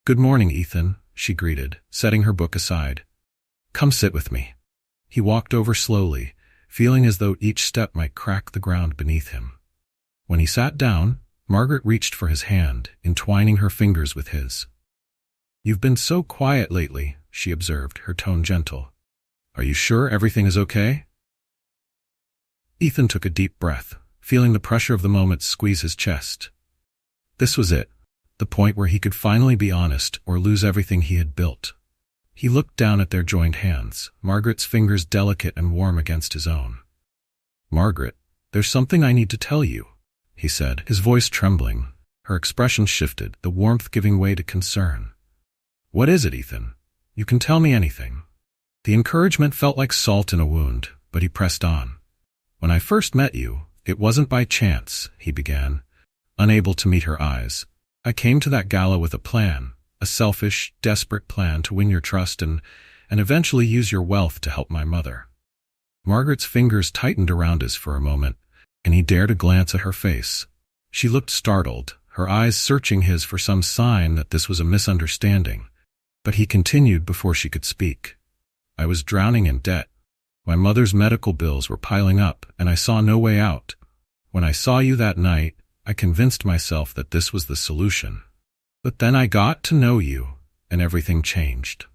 "Good morning, Ethan," she greeted, setting her book aside. "Come sit with me." He walked over slowly, feeling as though each step might crack the ground beneath him. When he sat down, Margaret reached for his hand, entwining her fingers with his. "You've been so quiet lately," she observed, her tone gentle. "Are you sure everything is okay?" Ethan took a deep breath, feeling the pressure of the moment squeeze his chest. This was it, the point where he could finally be honest or lose everything he had built. He looked down at their joined hands, Margaret's fingers delicate and warm against his own. "Margaret, there's something I need to tell you," he said, his voice trembling. Her expression shifted, the warmth giving way to concern. "What is it, Ethan? You can tell me anything." The encouragement felt like salt in a wound, but he pressed on. "When I first met you, it wasn't by chance," he began, unable to meet her eyes. "I came to that gala with a plan, a selfish, desperate plan to win your trust and eventually use your wealth to help my mother." Margaret's fingers tightened around his for a moment, and he dared a glance at her face. She looked startled, her eyes searching his for some sign that this was a misunderstanding. But he continued before she could speak. "I was drowning in debt. My mother's medical bills were piling up, and I saw no way out. When I saw you that night, I convinced myself that this was the solution. But then I got to know you, and everything changed."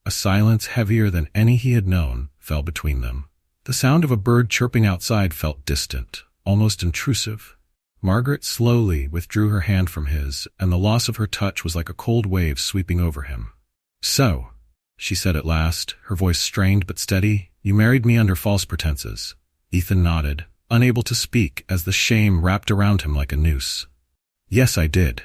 A silence heavier than any he had known fell between them. The sound of a bird chirping outside felt distant, almost intrusive. Margaret slowly withdrew her hand from his, and the loss of her touch was like a cold wave sweeping over him. "So," she said at last, her voice strained but steady, "you married me under false pretenses." Ethan nodded, unable to speak as the shame wrapped around him like a noose. "Yes, I did.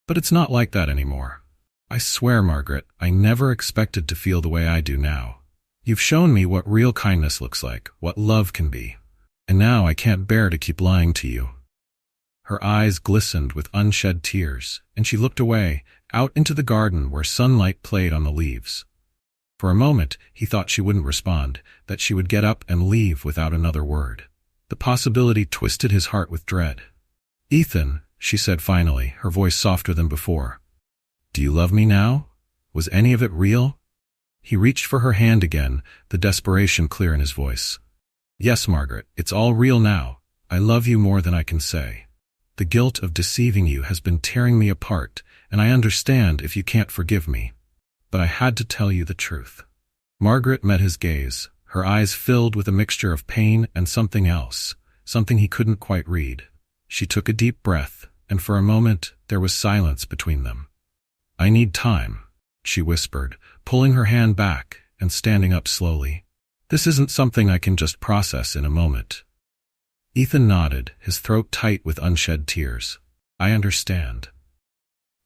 But it's not like that anymore. I swear, Margaret, I never expected to feel the way I do now. You've shown me what real kindness looks like, what love can be. And now I can't bear to keep lying to you." Her eyes glistened with unshed tears, and she looked away, out into the garden where sunlight played on the leaves. For a moment, he thought she wouldn't respond, that she would get up and leave without another word. The possibility twisted his heart with dread. "Ethan," she said finally, her voice softer than before. "Do you love me now? Was any of it real?" He reached for her hand again, the desperation clear in his voice. "Yes, Margaret, it's all real now. I love you more than I can say. The guilt of deceiving you has been tearing me apart, and I understand if you can't forgive me. But I had to tell you the truth." Margaret met his gaze, her eyes filled with a mixture of pain and something else, something he couldn't quite read. She took a deep breath, and for a moment there was silence between them. "I need time," she whispered, pulling her hand back and standing up slowly. "This isn't something I can just process in a moment." Ethan nodded, his throat tight with unshed tears. "I understand."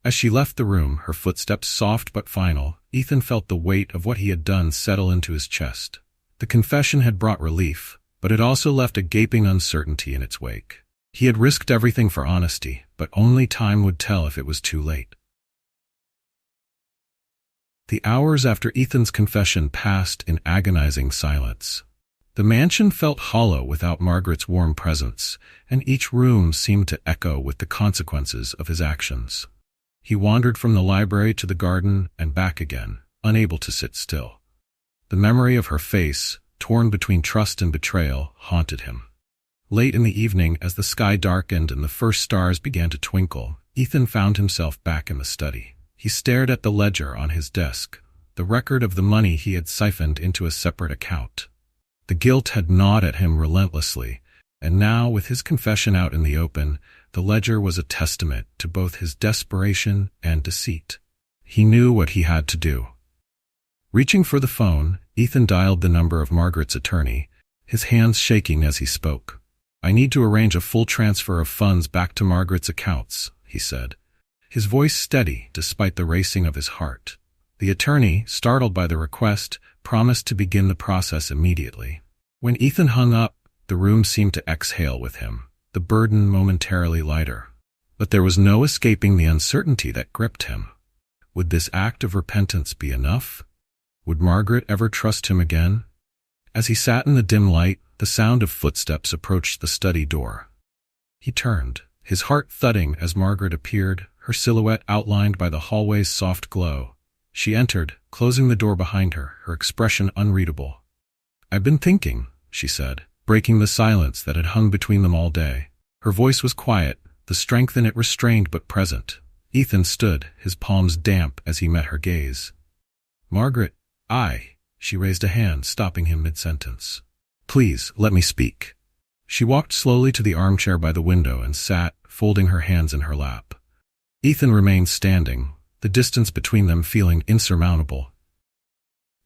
As she left the room, her footsteps soft but final, Ethan felt the weight of what he had done settle into his chest. The confession had brought relief, but it also left a gaping uncertainty in its wake. He had risked everything for honesty, but only time would tell if it was too late. The hours after Ethan's confession passed in agonizing silence. The mansion felt hollow without Margaret's warm presence, and each room seemed to echo with the consequences of his actions. He wandered from the library to the garden and back again, unable to sit still. The memory of her face, torn between trust and betrayal, haunted him. Late in the evening, as the sky darkened and the first stars began to twinkle, Ethan found himself back in the study. He stared at the ledger on his desk, the record of the money he had siphoned into a separate account. The guilt had gnawed at him relentlessly, and now, with his confession out in the open, the ledger was a testament to both his desperation and deceit. He knew what he had to do. Reaching for the phone, Ethan dialed the number of Margaret's attorney, his hands shaking as he spoke. "I need to arrange a full transfer of funds back to Margaret's accounts," he said, his voice steady despite the racing of his heart. The attorney, startled by the request, promised to begin the process immediately. When Ethan hung up, the room seemed to exhale with him, the burden momentarily lighter. But there was no escaping the uncertainty that gripped him. Would this act of repentance be enough? Would Margaret ever trust him again? As he sat in the dim light, the sound of footsteps approached the study door. He turned, his heart thudding as Margaret appeared, her silhouette outlined by the hallway's soft glow. She entered, closing the door behind her, her expression unreadable. "I've been thinking," she said, breaking the silence that had hung between them all day. Her voice was quiet, the strength in it restrained but present. Ethan stood, his palms damp as he met her gaze. "Margaret, she raised a hand, stopping him mid-sentence. "Please, let me speak." She walked slowly to the armchair by the window and sat, folding her hands in her lap. Ethan remained standing, the distance between them feeling insurmountable.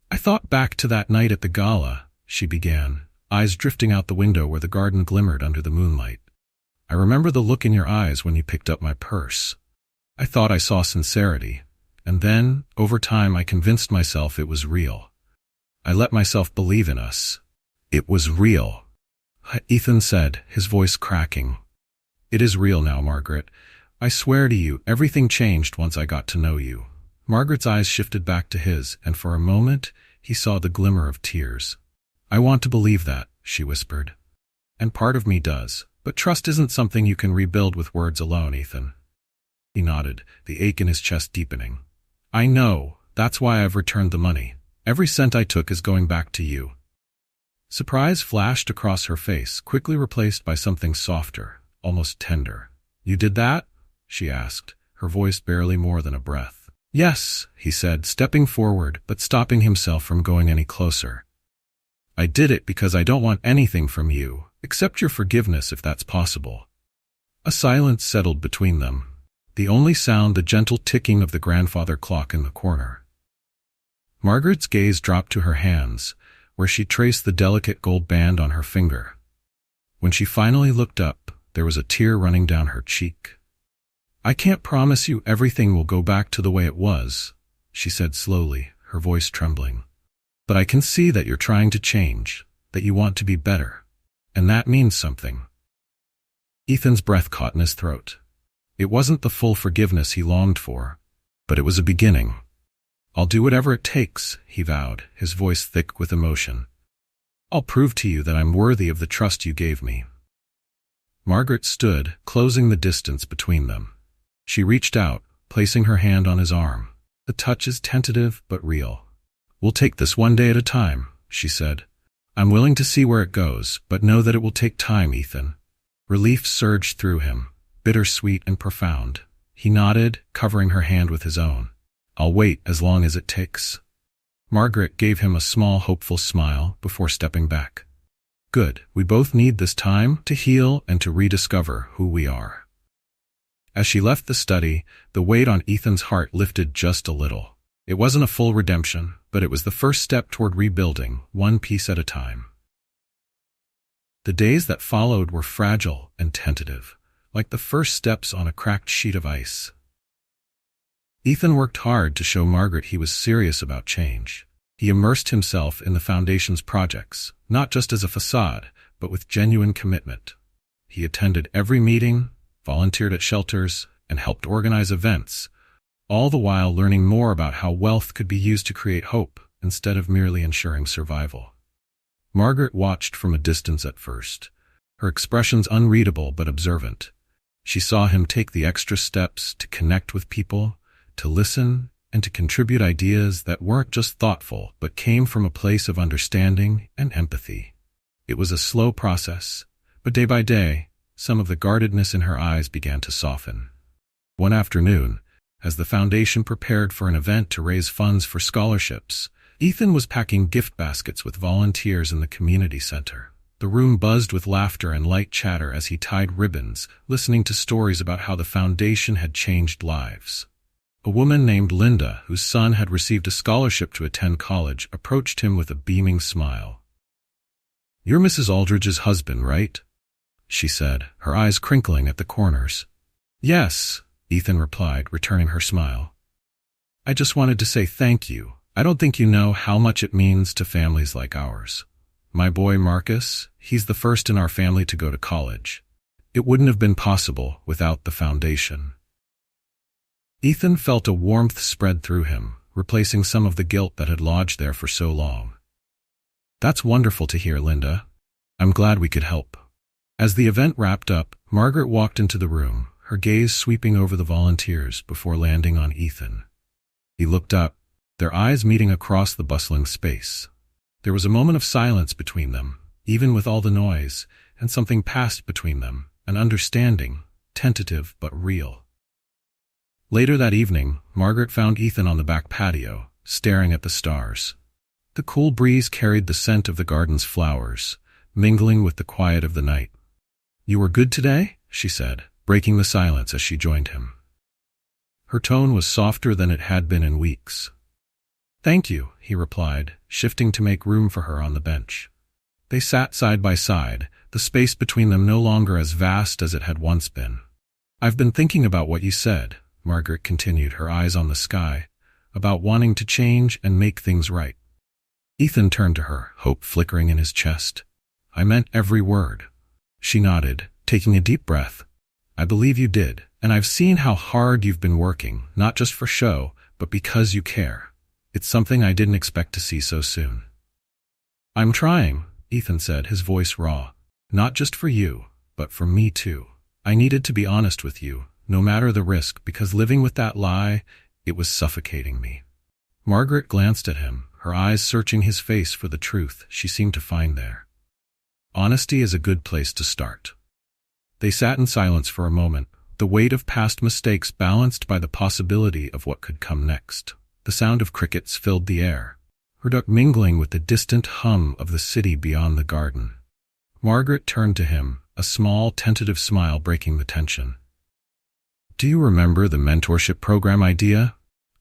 "I thought back to that night at the gala," she began, eyes drifting out the window where the garden glimmered under the moonlight. "I remember the look in your eyes when you picked up my purse. I thought I saw sincerity, and then, over time, I convinced myself it was real. I let myself believe in us. It was real," Ethan said, his voice cracking. "It is real now, Margaret. I swear to you, everything changed once I got to know you." Margaret's eyes shifted back to his, and for a moment, he saw the glimmer of tears. "I want to believe that," she whispered. "And part of me does, but trust isn't something you can rebuild with words alone, Ethan." He nodded, the ache in his chest deepening. "I know, that's why I've returned the money. Every cent I took is going back to you." Surprise flashed across her face, quickly replaced by something softer, almost tender. "You did that?" she asked, her voice barely more than a breath. "Yes," he said, stepping forward, but stopping himself from going any closer. "I did it because I don't want anything from you, except your forgiveness if that's possible." A silence settled between them, the only sound the gentle ticking of the grandfather clock in the corner. Margaret's gaze dropped to her hands, where she traced the delicate gold band on her finger. When she finally looked up, there was a tear running down her cheek. "I can't promise you everything will go back to the way it was," she said slowly, her voice trembling. "But I can see that you're trying to change, that you want to be better, and that means something." Ethan's breath caught in his throat. It wasn't the full forgiveness he longed for, but it was a beginning. "I'll do whatever it takes," he vowed, his voice thick with emotion. "I'll prove to you that I'm worthy of the trust you gave me." Margaret stood, closing the distance between them. She reached out, placing her hand on his arm. The touch is tentative but real. "We'll take this one day at a time," she said. "I'm willing to see where it goes, but know that it will take time, Ethan." Relief surged through him, bittersweet and profound. He nodded, covering her hand with his own. "I'll wait as long as it takes." Margaret gave him a small, hopeful smile before stepping back. "Good, we both need this time to heal and to rediscover who we are." As she left the study, the weight on Ethan's heart lifted just a little. It wasn't a full redemption, but it was the first step toward rebuilding, one piece at a time. The days that followed were fragile and tentative, like the first steps on a cracked sheet of ice. Ethan worked hard to show Margaret he was serious about change. He immersed himself in the Foundation's projects, not just as a facade, but with genuine commitment. He attended every meeting, volunteered at shelters, and helped organize events, all the while learning more about how wealth could be used to create hope instead of merely ensuring survival. Margaret watched from a distance at first, her expressions unreadable but observant. She saw him take the extra steps to connect with people, to listen, and to contribute ideas that weren't just thoughtful but came from a place of understanding and empathy. It was a slow process, but day by day, some of the guardedness in her eyes began to soften. One afternoon, as the foundation prepared for an event to raise funds for scholarships, Ethan was packing gift baskets with volunteers in the community center. The room buzzed with laughter and light chatter as he tied ribbons, listening to stories about how the foundation had changed lives. A woman named Linda, whose son had received a scholarship to attend college, approached him with a beaming smile. "You're Mrs. Aldridge's husband, right?" she said, her eyes crinkling at the corners. "Yes," Ethan replied, returning her smile. "I just wanted to say thank you. I don't think you know how much it means to families like ours. My boy Marcus, he's the first in our family to go to college. It wouldn't have been possible without the foundation." Ethan felt a warmth spread through him, replacing some of the guilt that had lodged there for so long. "That's wonderful to hear, Linda. I'm glad we could help." As the event wrapped up, Margaret walked into the room, her gaze sweeping over the volunteers before landing on Ethan. He looked up, their eyes meeting across the bustling space. There was a moment of silence between them, even with all the noise, and something passed between them, an understanding, tentative but real. Later that evening, Margaret found Ethan on the back patio, staring at the stars. The cool breeze carried the scent of the garden's flowers, mingling with the quiet of the night. "You were good today?" she said, breaking the silence as she joined him. Her tone was softer than it had been in weeks. "Thank you," he replied, shifting to make room for her on the bench. They sat side by side, the space between them no longer as vast as it had once been. "I've been thinking about what you said," Margaret continued, her eyes on the sky, "about wanting to change and make things right." Ethan turned to her, hope flickering in his chest. "I meant every word." She nodded, taking a deep breath. "I believe you did, and I've seen how hard you've been working, not just for show, but because you care. It's something I didn't expect to see so soon." "I'm trying," Ethan said, his voice raw. "Not just for you, but for me too. I needed to be honest with you, no matter the risk, because living with that lie, it was suffocating me." Margaret glanced at him, her eyes searching his face for the truth she seemed to find there. Honesty is a good place to start. They sat in silence for a moment, the weight of past mistakes balanced by the possibility of what could come next. The sound of crickets filled the air, her duck mingling with the distant hum of the city beyond the garden. Margaret turned to him, a small, tentative smile breaking the tension. "Do you remember the mentorship program idea?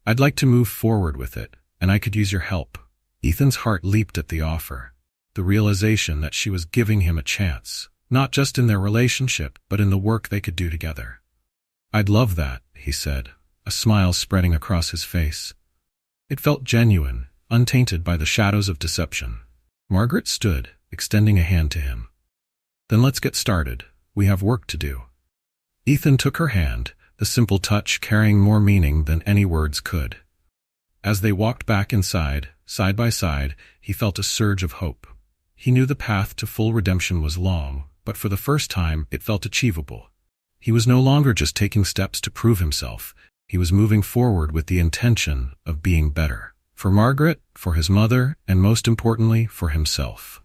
I'd like to move forward with it, and I could use your help." Ethan's heart leaped at the offer, the realization that she was giving him a chance, not just in their relationship, but in the work they could do together. "I'd love that," he said, a smile spreading across his face. It felt genuine, untainted by the shadows of deception. Margaret stood, extending a hand to him. "Then let's get started. We have work to do." Ethan took her hand, the simple touch carrying more meaning than any words could. As they walked back inside, side by side, he felt a surge of hope. He knew the path to full redemption was long, but for the first time it felt achievable. He was no longer just taking steps to prove himself. He was moving forward with the intention of being better. For Margaret, for his mother, and most importantly, for himself.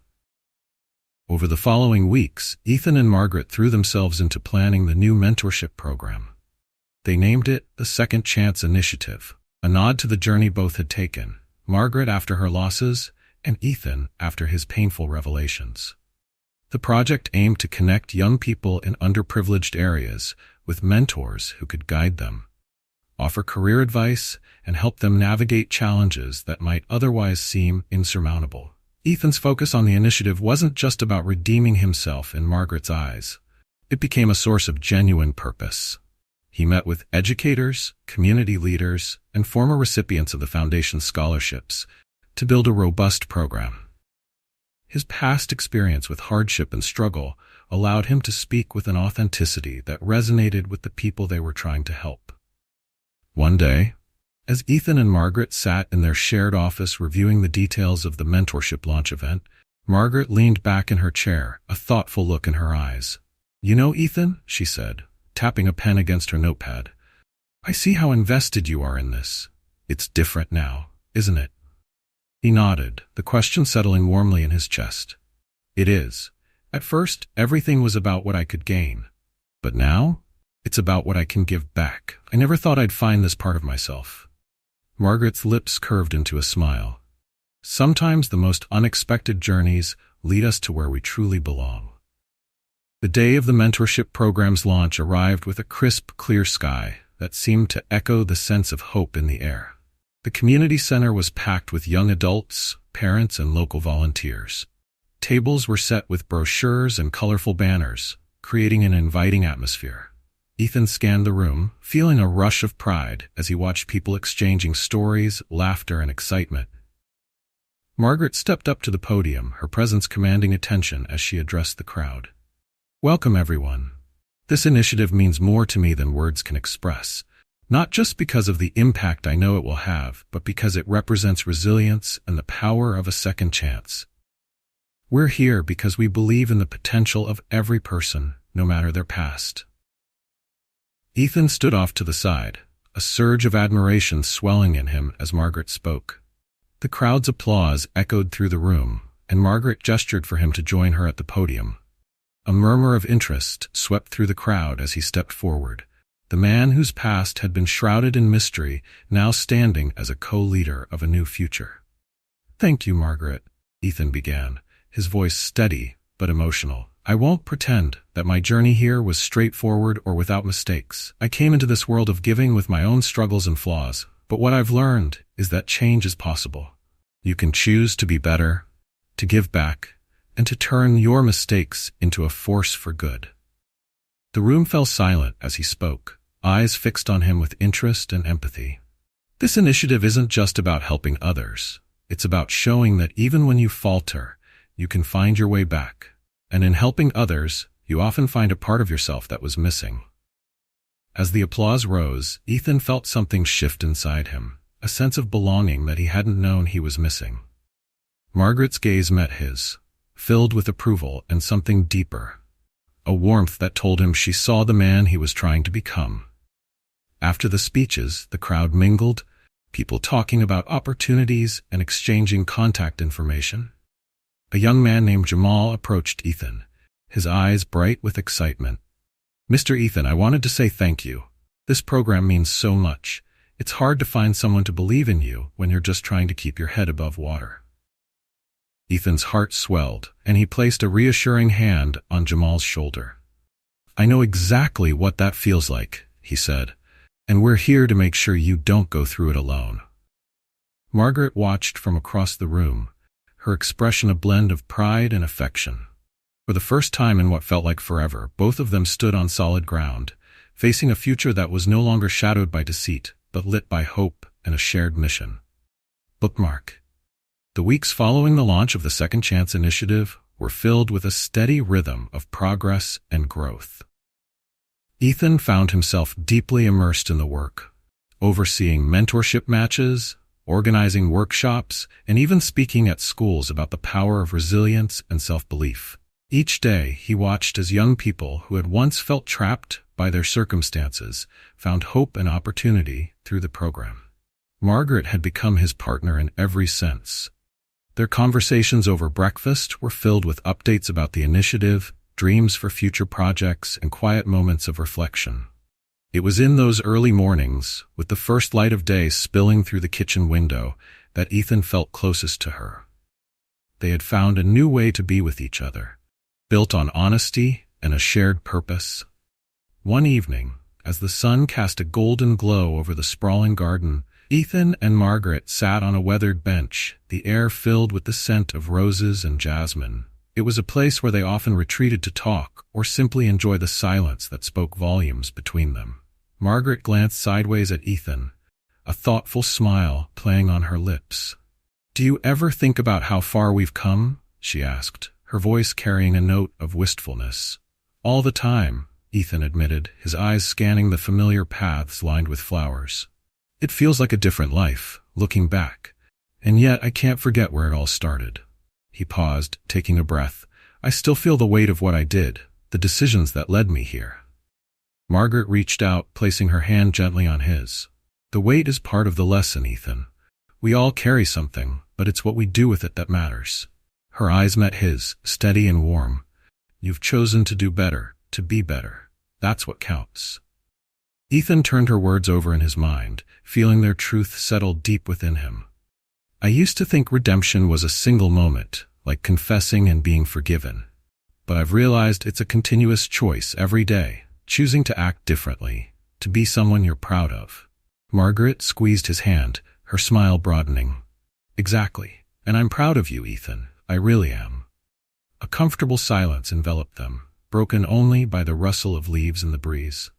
Over the following weeks, Ethan and Margaret threw themselves into planning the new mentorship program. They named it the Second Chance Initiative, a nod to the journey both had taken, Margaret after her losses, and Ethan after his painful revelations. The project aimed to connect young people in underprivileged areas with mentors who could guide them, offer career advice, and help them navigate challenges that might otherwise seem insurmountable. Ethan's focus on the initiative wasn't just about redeeming himself in Margaret's eyes. It became a source of genuine purpose. He met with educators, community leaders, and former recipients of the Foundation's scholarships to build a robust program. His past experience with hardship and struggle allowed him to speak with an authenticity that resonated with the people they were trying to help. One day, as Ethan and Margaret sat in their shared office reviewing the details of the mentorship launch event, Margaret leaned back in her chair, a thoughtful look in her eyes. "You know, Ethan," she said, tapping a pen against her notepad, "I see how invested you are in this. It's different now, isn't it?" He nodded, the question settling warmly in his chest. "It is. At first, everything was about what I could gain. But now, it's about what I can give back. I never thought I'd find this part of myself." Margaret's lips curved into a smile. Sometimes the most unexpected journeys lead us to where we truly belong. The day of the mentorship program's launch arrived with a crisp, clear sky that seemed to echo the sense of hope in the air. The community center was packed with young adults, parents, and local volunteers. Tables were set with brochures and colorful banners, creating an inviting atmosphere. Ethan scanned the room, feeling a rush of pride as he watched people exchanging stories, laughter, and excitement. Margaret stepped up to the podium, her presence commanding attention as she addressed the crowd. "Welcome, everyone. This initiative means more to me than words can express, not just because of the impact I know it will have, but because it represents resilience and the power of a second chance. We're here because we believe in the potential of every person, no matter their past." Ethan stood off to the side, a surge of admiration swelling in him as Margaret spoke. The crowd's applause echoed through the room, and Margaret gestured for him to join her at the podium. A murmur of interest swept through the crowd as he stepped forward, the man whose past had been shrouded in mystery now standing as a co-leader of a new future. "Thank you, Margaret," Ethan began, his voice steady but emotional. "I won't pretend that my journey here was straightforward or without mistakes. I came into this world of giving with my own struggles and flaws, but what I've learned is that change is possible. You can choose to be better, to give back, and to turn your mistakes into a force for good." The room fell silent as he spoke, eyes fixed on him with interest and empathy. This initiative isn't just about helping others. It's about showing that even when you falter, you can find your way back. And in helping others, you often find a part of yourself that was missing. As the applause rose, Ethan felt something shift inside him, a sense of belonging that he hadn't known he was missing. Margaret's gaze met his, filled with approval and something deeper, a warmth that told him she saw the man he was trying to become. After the speeches, the crowd mingled, people talking about opportunities and exchanging contact information. A young man named Jamal approached Ethan, his eyes bright with excitement. "Mr. Ethan, I wanted to say thank you. This program means so much. It's hard to find someone to believe in you when you're just trying to keep your head above water." Ethan's heart swelled, and he placed a reassuring hand on Jamal's shoulder. "I know exactly what that feels like," he said, "and we're here to make sure you don't go through it alone." Margaret watched from across the room, her expression a blend of pride and affection. For the first time in what felt like forever, both of them stood on solid ground, facing a future that was no longer shadowed by deceit, but lit by hope and a shared mission. Bookmark. The weeks following the launch of the Second Chance Initiative were filled with a steady rhythm of progress and growth. Ethan found himself deeply immersed in the work, overseeing mentorship matches, organizing workshops, and even speaking at schools about the power of resilience and self-belief. Each day, he watched as young people who had once felt trapped by their circumstances found hope and opportunity through the program. Margaret had become his partner in every sense. Their conversations over breakfast were filled with updates about the initiative, dreams for future projects, and quiet moments of reflection. It was in those early mornings, with the first light of day spilling through the kitchen window, that Ethan felt closest to her. They had found a new way to be with each other, built on honesty and a shared purpose. One evening, as the sun cast a golden glow over the sprawling garden, Ethan and Margaret sat on a weathered bench, the air filled with the scent of roses and jasmine. It was a place where they often retreated to talk or simply enjoy the silence that spoke volumes between them. Margaret glanced sideways at Ethan, a thoughtful smile playing on her lips. "Do you ever think about how far we've come?" she asked, her voice carrying a note of wistfulness. "All the time," Ethan admitted, his eyes scanning the familiar paths lined with flowers. "It feels like a different life, looking back, and yet I can't forget where it all started." He paused, taking a breath. I still feel the weight of what I did, the decisions that led me here. Margaret reached out, placing her hand gently on his. The weight is part of the lesson, Ethan. We all carry something, but it's what we do with it that matters. Her eyes met his, steady and warm. You've chosen to do better, to be better. That's what counts. Ethan turned her words over in his mind, feeling their truth settle deep within him. I used to think redemption was a single moment, like confessing and being forgiven. But I've realized it's a continuous choice every day, choosing to act differently, to be someone you're proud of. Margaret squeezed his hand, her smile broadening. Exactly. And I'm proud of you, Ethan. I really am. A comfortable silence enveloped them, broken only by the rustle of leaves in the breeze.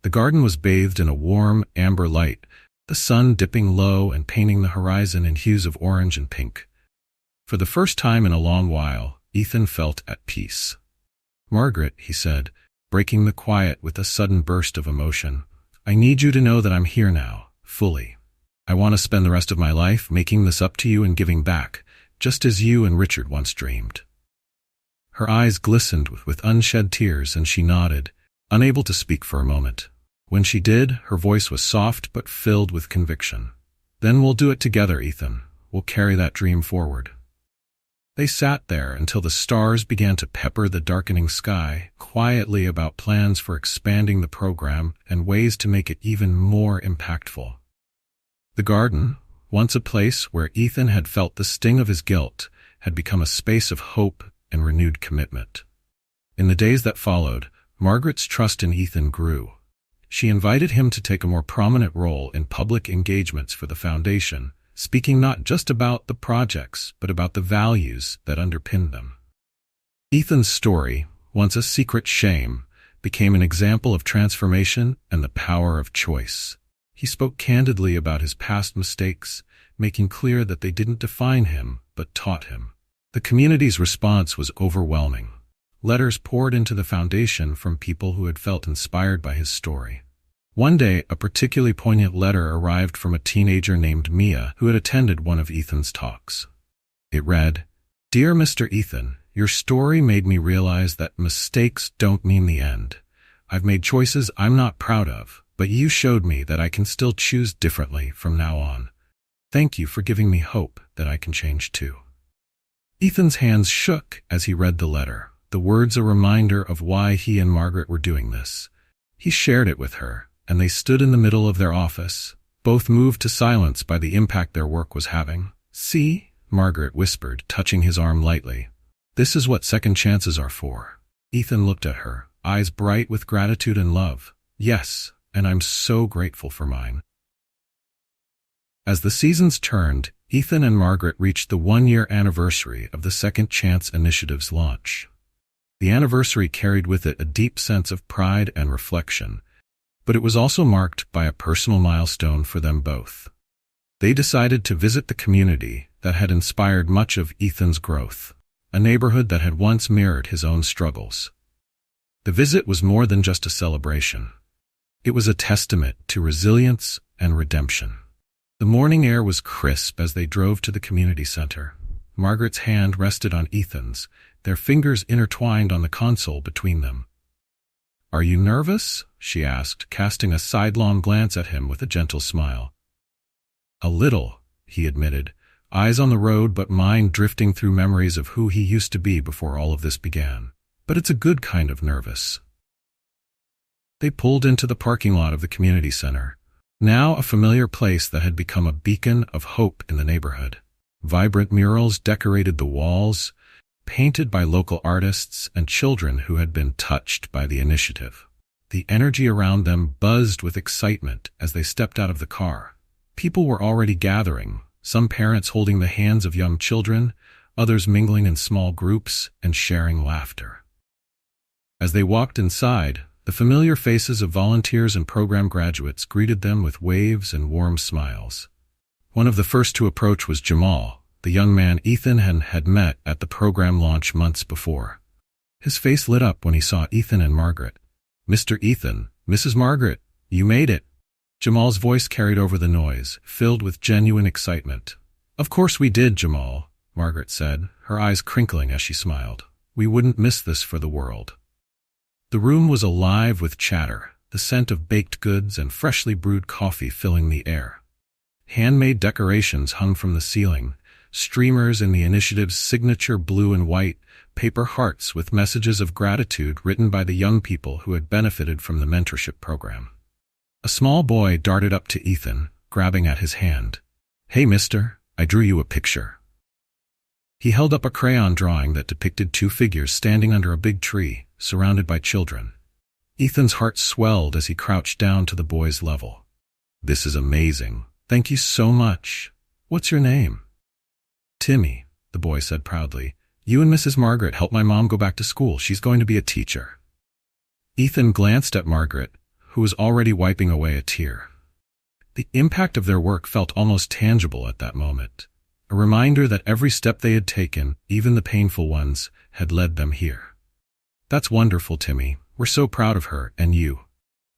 The garden was bathed in a warm, amber light, the sun dipping low and painting the horizon in hues of orange and pink. For the first time in a long while, Ethan felt at peace. Margaret, he said, breaking the quiet with a sudden burst of emotion, I need you to know that I'm here now, fully. I want to spend the rest of my life making this up to you and giving back, just as you and Richard once dreamed. Her eyes glistened with unshed tears, and she nodded, unable to speak for a moment. When she did, her voice was soft but filled with conviction. Then we'll do it together, Ethan. We'll carry that dream forward. They sat there until the stars began to pepper the darkening sky, quietly about plans for expanding the program and ways to make it even more impactful. The garden, once a place where Ethan had felt the sting of his guilt, had become a space of hope and renewed commitment. In the days that followed, Margaret's trust in Ethan grew. She invited him to take a more prominent role in public engagements for the foundation, speaking not just about the projects, but about the values that underpinned them. Ethan's story, once a secret shame, became an example of transformation and the power of choice. He spoke candidly about his past mistakes, making clear that they didn't define him, but taught him. The community's response was overwhelming. Letters poured into the foundation from people who had felt inspired by his story. One day, a particularly poignant letter arrived from a teenager named Mia who had attended one of Ethan's talks. It read, Dear Mr. Ethan, your story made me realize that mistakes don't mean the end. I've made choices I'm not proud of, but you showed me that I can still choose differently from now on. Thank you for giving me hope that I can change too. Ethan's hands shook as he read the letter, the words a reminder of why he and Margaret were doing this. He shared it with her, and they stood in the middle of their office, both moved to silence by the impact their work was having. See, Margaret whispered, touching his arm lightly. This is what second chances are for. Ethan looked at her, eyes bright with gratitude and love. Yes, and I'm so grateful for mine. As the seasons turned, Ethan and Margaret reached the one-year anniversary of the Second Chance Initiative's launch. The anniversary carried with it a deep sense of pride and reflection, but it was also marked by a personal milestone for them both. They decided to visit the community that had inspired much of Ethan's growth, a neighborhood that had once mirrored his own struggles. The visit was more than just a celebration. It was a testament to resilience and redemption. The morning air was crisp as they drove to the community center. Margaret's hand rested on Ethan's, their fingers intertwined on the console between them. Are you nervous? She asked, casting a sidelong glance at him with a gentle smile. A little, he admitted, eyes on the road but mind drifting through memories of who he used to be before all of this began. But it's a good kind of nervous. They pulled into the parking lot of the community center, now a familiar place that had become a beacon of hope in the neighborhood. Vibrant murals decorated the walls, painted by local artists and children who had been touched by the initiative. The energy around them buzzed with excitement as they stepped out of the car. People were already gathering, some parents holding the hands of young children, others mingling in small groups and sharing laughter. As they walked inside, the familiar faces of volunteers and program graduates greeted them with waves and warm smiles. One of the first to approach was Jamal, the young man Ethan had met at the program launch months before. His face lit up when he saw Ethan and Margaret. Mr. Ethan, Mrs. Margaret, you made it. Jamal's voice carried over the noise, filled with genuine excitement. Of course we did, Jamal, Margaret said, her eyes crinkling as she smiled. We wouldn't miss this for the world. The room was alive with chatter, the scent of baked goods and freshly brewed coffee filling the air. Handmade decorations hung from the ceiling, streamers in the initiative's signature blue and white, paper hearts with messages of gratitude written by the young people who had benefited from the mentorship program. A small boy darted up to Ethan, grabbing at his hand. Hey, mister, I drew you a picture. He held up a crayon drawing that depicted two figures standing under a big tree, surrounded by children. Ethan's heart swelled as he crouched down to the boy's level. This is amazing. Thank you so much. What's your name? Timmy, the boy said proudly. You and Mrs. Margaret helped my mom go back to school. She's going to be a teacher. Ethan glanced at Margaret, who was already wiping away a tear. The impact of their work felt almost tangible at that moment, a reminder that every step they had taken, even the painful ones, had led them here. That's wonderful, Timmy. We're so proud of her, and you.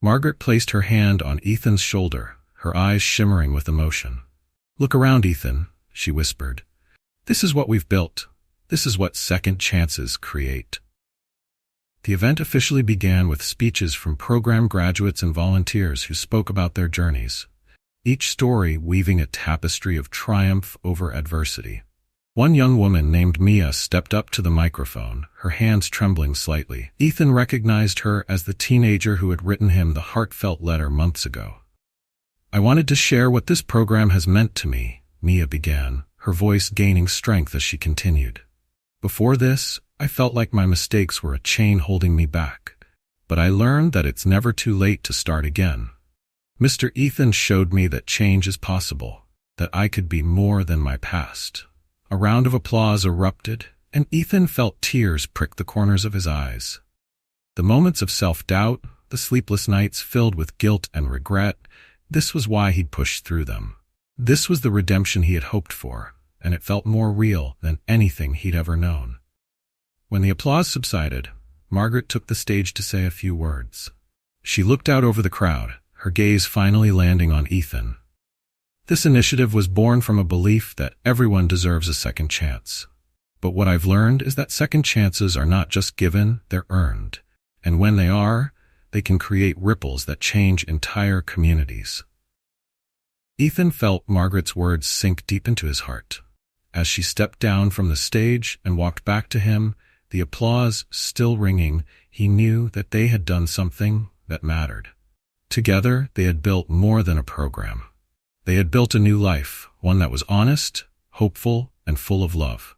Margaret placed her hand on Ethan's shoulder, her eyes shimmering with emotion. Look around, Ethan, she whispered. This is what we've built. This is what second chances create. The event officially began with speeches from program graduates and volunteers who spoke about their journeys, each story weaving a tapestry of triumph over adversity. One young woman named Mia stepped up to the microphone, her hands trembling slightly. Ethan recognized her as the teenager who had written him the heartfelt letter months ago. I wanted to share what this program has meant to me, Mia began, her voice gaining strength as she continued. Before this, I felt like my mistakes were a chain holding me back, but I learned that it's never too late to start again. Mr. Ethan showed me that change is possible, that I could be more than my past. A round of applause erupted, and Ethan felt tears prick the corners of his eyes. The moments of self-doubt, the sleepless nights filled with guilt and regret, this was why he'd pushed through them. This was the redemption he had hoped for, and it felt more real than anything he'd ever known. When the applause subsided, Margaret took the stage to say a few words. She looked out over the crowd, her gaze finally landing on Ethan. This initiative was born from a belief that everyone deserves a second chance. But what I've learned is that second chances are not just given, they're earned. And when they are, they can create ripples that change entire communities. Ethan felt Margaret's words sink deep into his heart. As she stepped down from the stage and walked back to him, the applause still ringing, he knew that they had done something that mattered. Together, they had built more than a program. They had built a new life, one that was honest, hopeful, and full of love.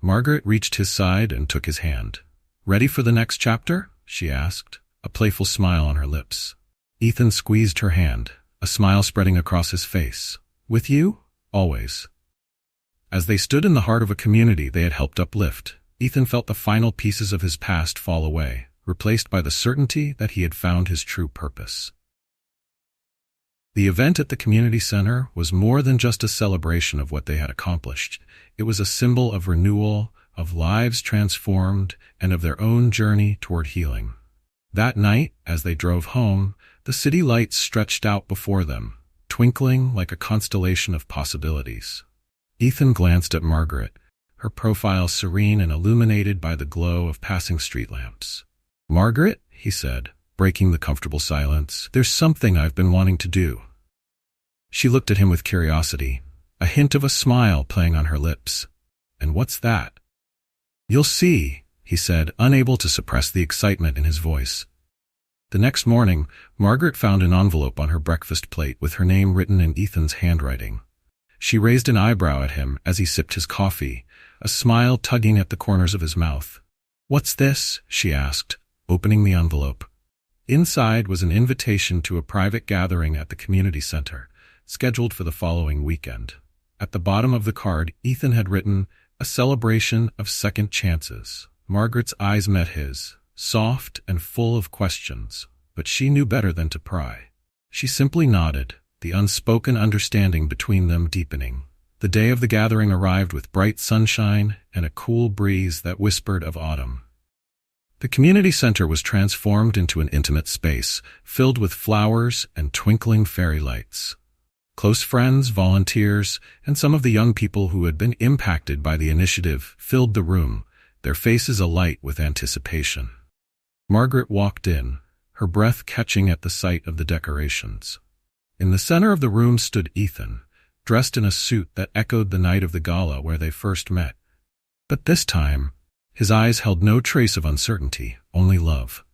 Margaret reached his side and took his hand. Ready for the next chapter? She asked, a playful smile on her lips. Ethan squeezed her hand, a smile spreading across his face. With you? Always. As they stood in the heart of a community they had helped uplift, Ethan felt the final pieces of his past fall away, replaced by the certainty that he had found his true purpose. The event at the community center was more than just a celebration of what they had accomplished. It was a symbol of renewal, of lives transformed, and of their own journey toward healing. That night, as they drove home, the city lights stretched out before them, twinkling like a constellation of possibilities. Ethan glanced at Margaret, her profile serene and illuminated by the glow of passing street lamps. Margaret, he said, breaking the comfortable silence, there's something I've been wanting to do. She looked at him with curiosity, a hint of a smile playing on her lips. And what's that? You'll see, he said, unable to suppress the excitement in his voice. The next morning, Margaret found an envelope on her breakfast plate with her name written in Ethan's handwriting. She raised an eyebrow at him as he sipped his coffee, a smile tugging at the corners of his mouth. What's this? She asked, opening the envelope. Inside was an invitation to a private gathering at the community center, scheduled for the following weekend. At the bottom of the card, Ethan had written, "A celebration of second chances." Margaret's eyes met his, soft and full of questions, but she knew better than to pry. She simply nodded, the unspoken understanding between them deepening. The day of the gathering arrived with bright sunshine and a cool breeze that whispered of autumn. The community center was transformed into an intimate space, filled with flowers and twinkling fairy lights. Close friends, volunteers, and some of the young people who had been impacted by the initiative filled the room, their faces alight with anticipation. Margaret walked in, her breath catching at the sight of the decorations. In the center of the room stood Ethan, dressed in a suit that echoed the night of the gala where they first met. But this time, his eyes held no trace of uncertainty, only love.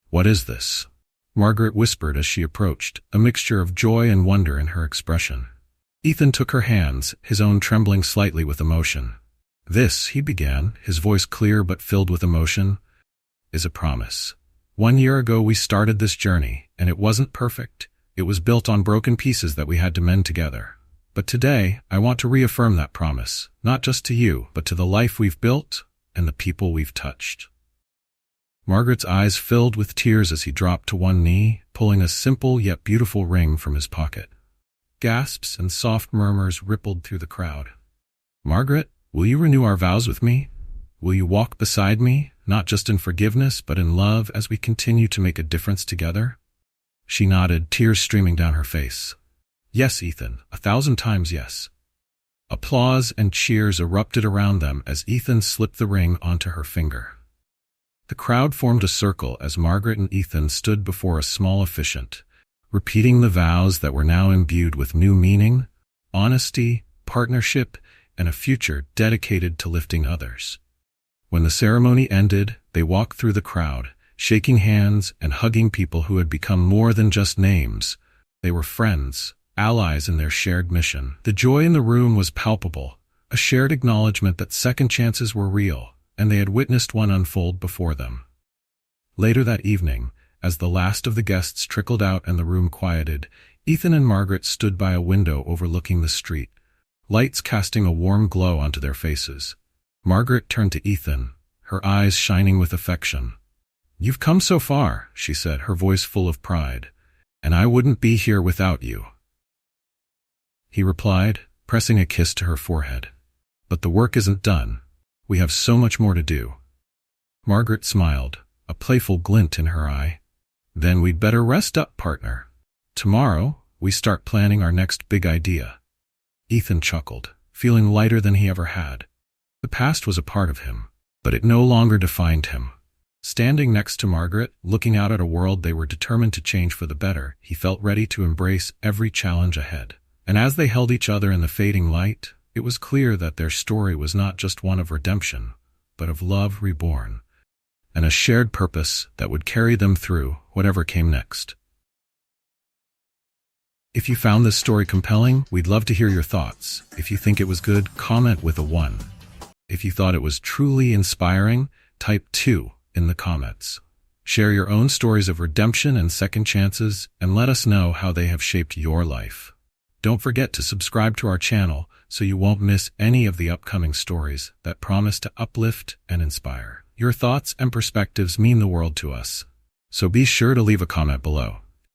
"What is this?" Margaret whispered as she approached, a mixture of joy and wonder in her expression. Ethan took her hands, his own trembling slightly with emotion. "This," he began, his voice clear but filled with emotion, "is a promise. 1 year ago we started this journey, and it wasn't perfect. It was built on broken pieces that we had to mend together. But today, I want to reaffirm that promise, not just to you, but to the life we've built and the people we've touched." Margaret's eyes filled with tears as he dropped to one knee, pulling a simple yet beautiful ring from his pocket. Gasps and soft murmurs rippled through the crowd. "Margaret, will you renew our vows with me? Will you walk beside me, not just in forgiveness, but in love as we continue to make a difference together?" She nodded, tears streaming down her face. "Yes, Ethan, 1,000 times yes." Applause and cheers erupted around them as Ethan slipped the ring onto her finger. The crowd formed a circle as Margaret and Ethan stood before a small officiant, repeating the vows that were now imbued with new meaning, honesty, partnership, and a future dedicated to lifting others. When the ceremony ended, they walked through the crowd, shaking hands and hugging people who had become more than just names. They were friends, allies in their shared mission. The joy in the room was palpable, a shared acknowledgement that second chances were real, and they had witnessed one unfold before them. Later that evening, as the last of the guests trickled out and the room quieted, Ethan and Margaret stood by a window overlooking the street, lights casting a warm glow onto their faces. Margaret turned to Ethan, her eyes shining with affection. "You've come so far," she said, her voice full of pride, "and I wouldn't be here without you." He replied, pressing a kiss to her forehead. "But the work isn't done. We have so much more to do." Margaret smiled, a playful glint in her eye. "Then we'd better rest up, partner. Tomorrow, we start planning our next big idea." Ethan chuckled, feeling lighter than he ever had. The past was a part of him, but it no longer defined him. Standing next to Margaret, looking out at a world they were determined to change for the better, he felt ready to embrace every challenge ahead. And as they held each other in the fading light, it was clear that their story was not just one of redemption, but of love reborn, and a shared purpose that would carry them through whatever came next. If you found this story compelling, we'd love to hear your thoughts. If you think it was good, comment with a 1. If you thought it was truly inspiring, type 2 in the comments. Share your own stories of redemption and second chances, and let us know how they have shaped your life. Don't forget to subscribe to our channel so you won't miss any of the upcoming stories that promise to uplift and inspire. Your thoughts and perspectives mean the world to us, so be sure to leave a comment below.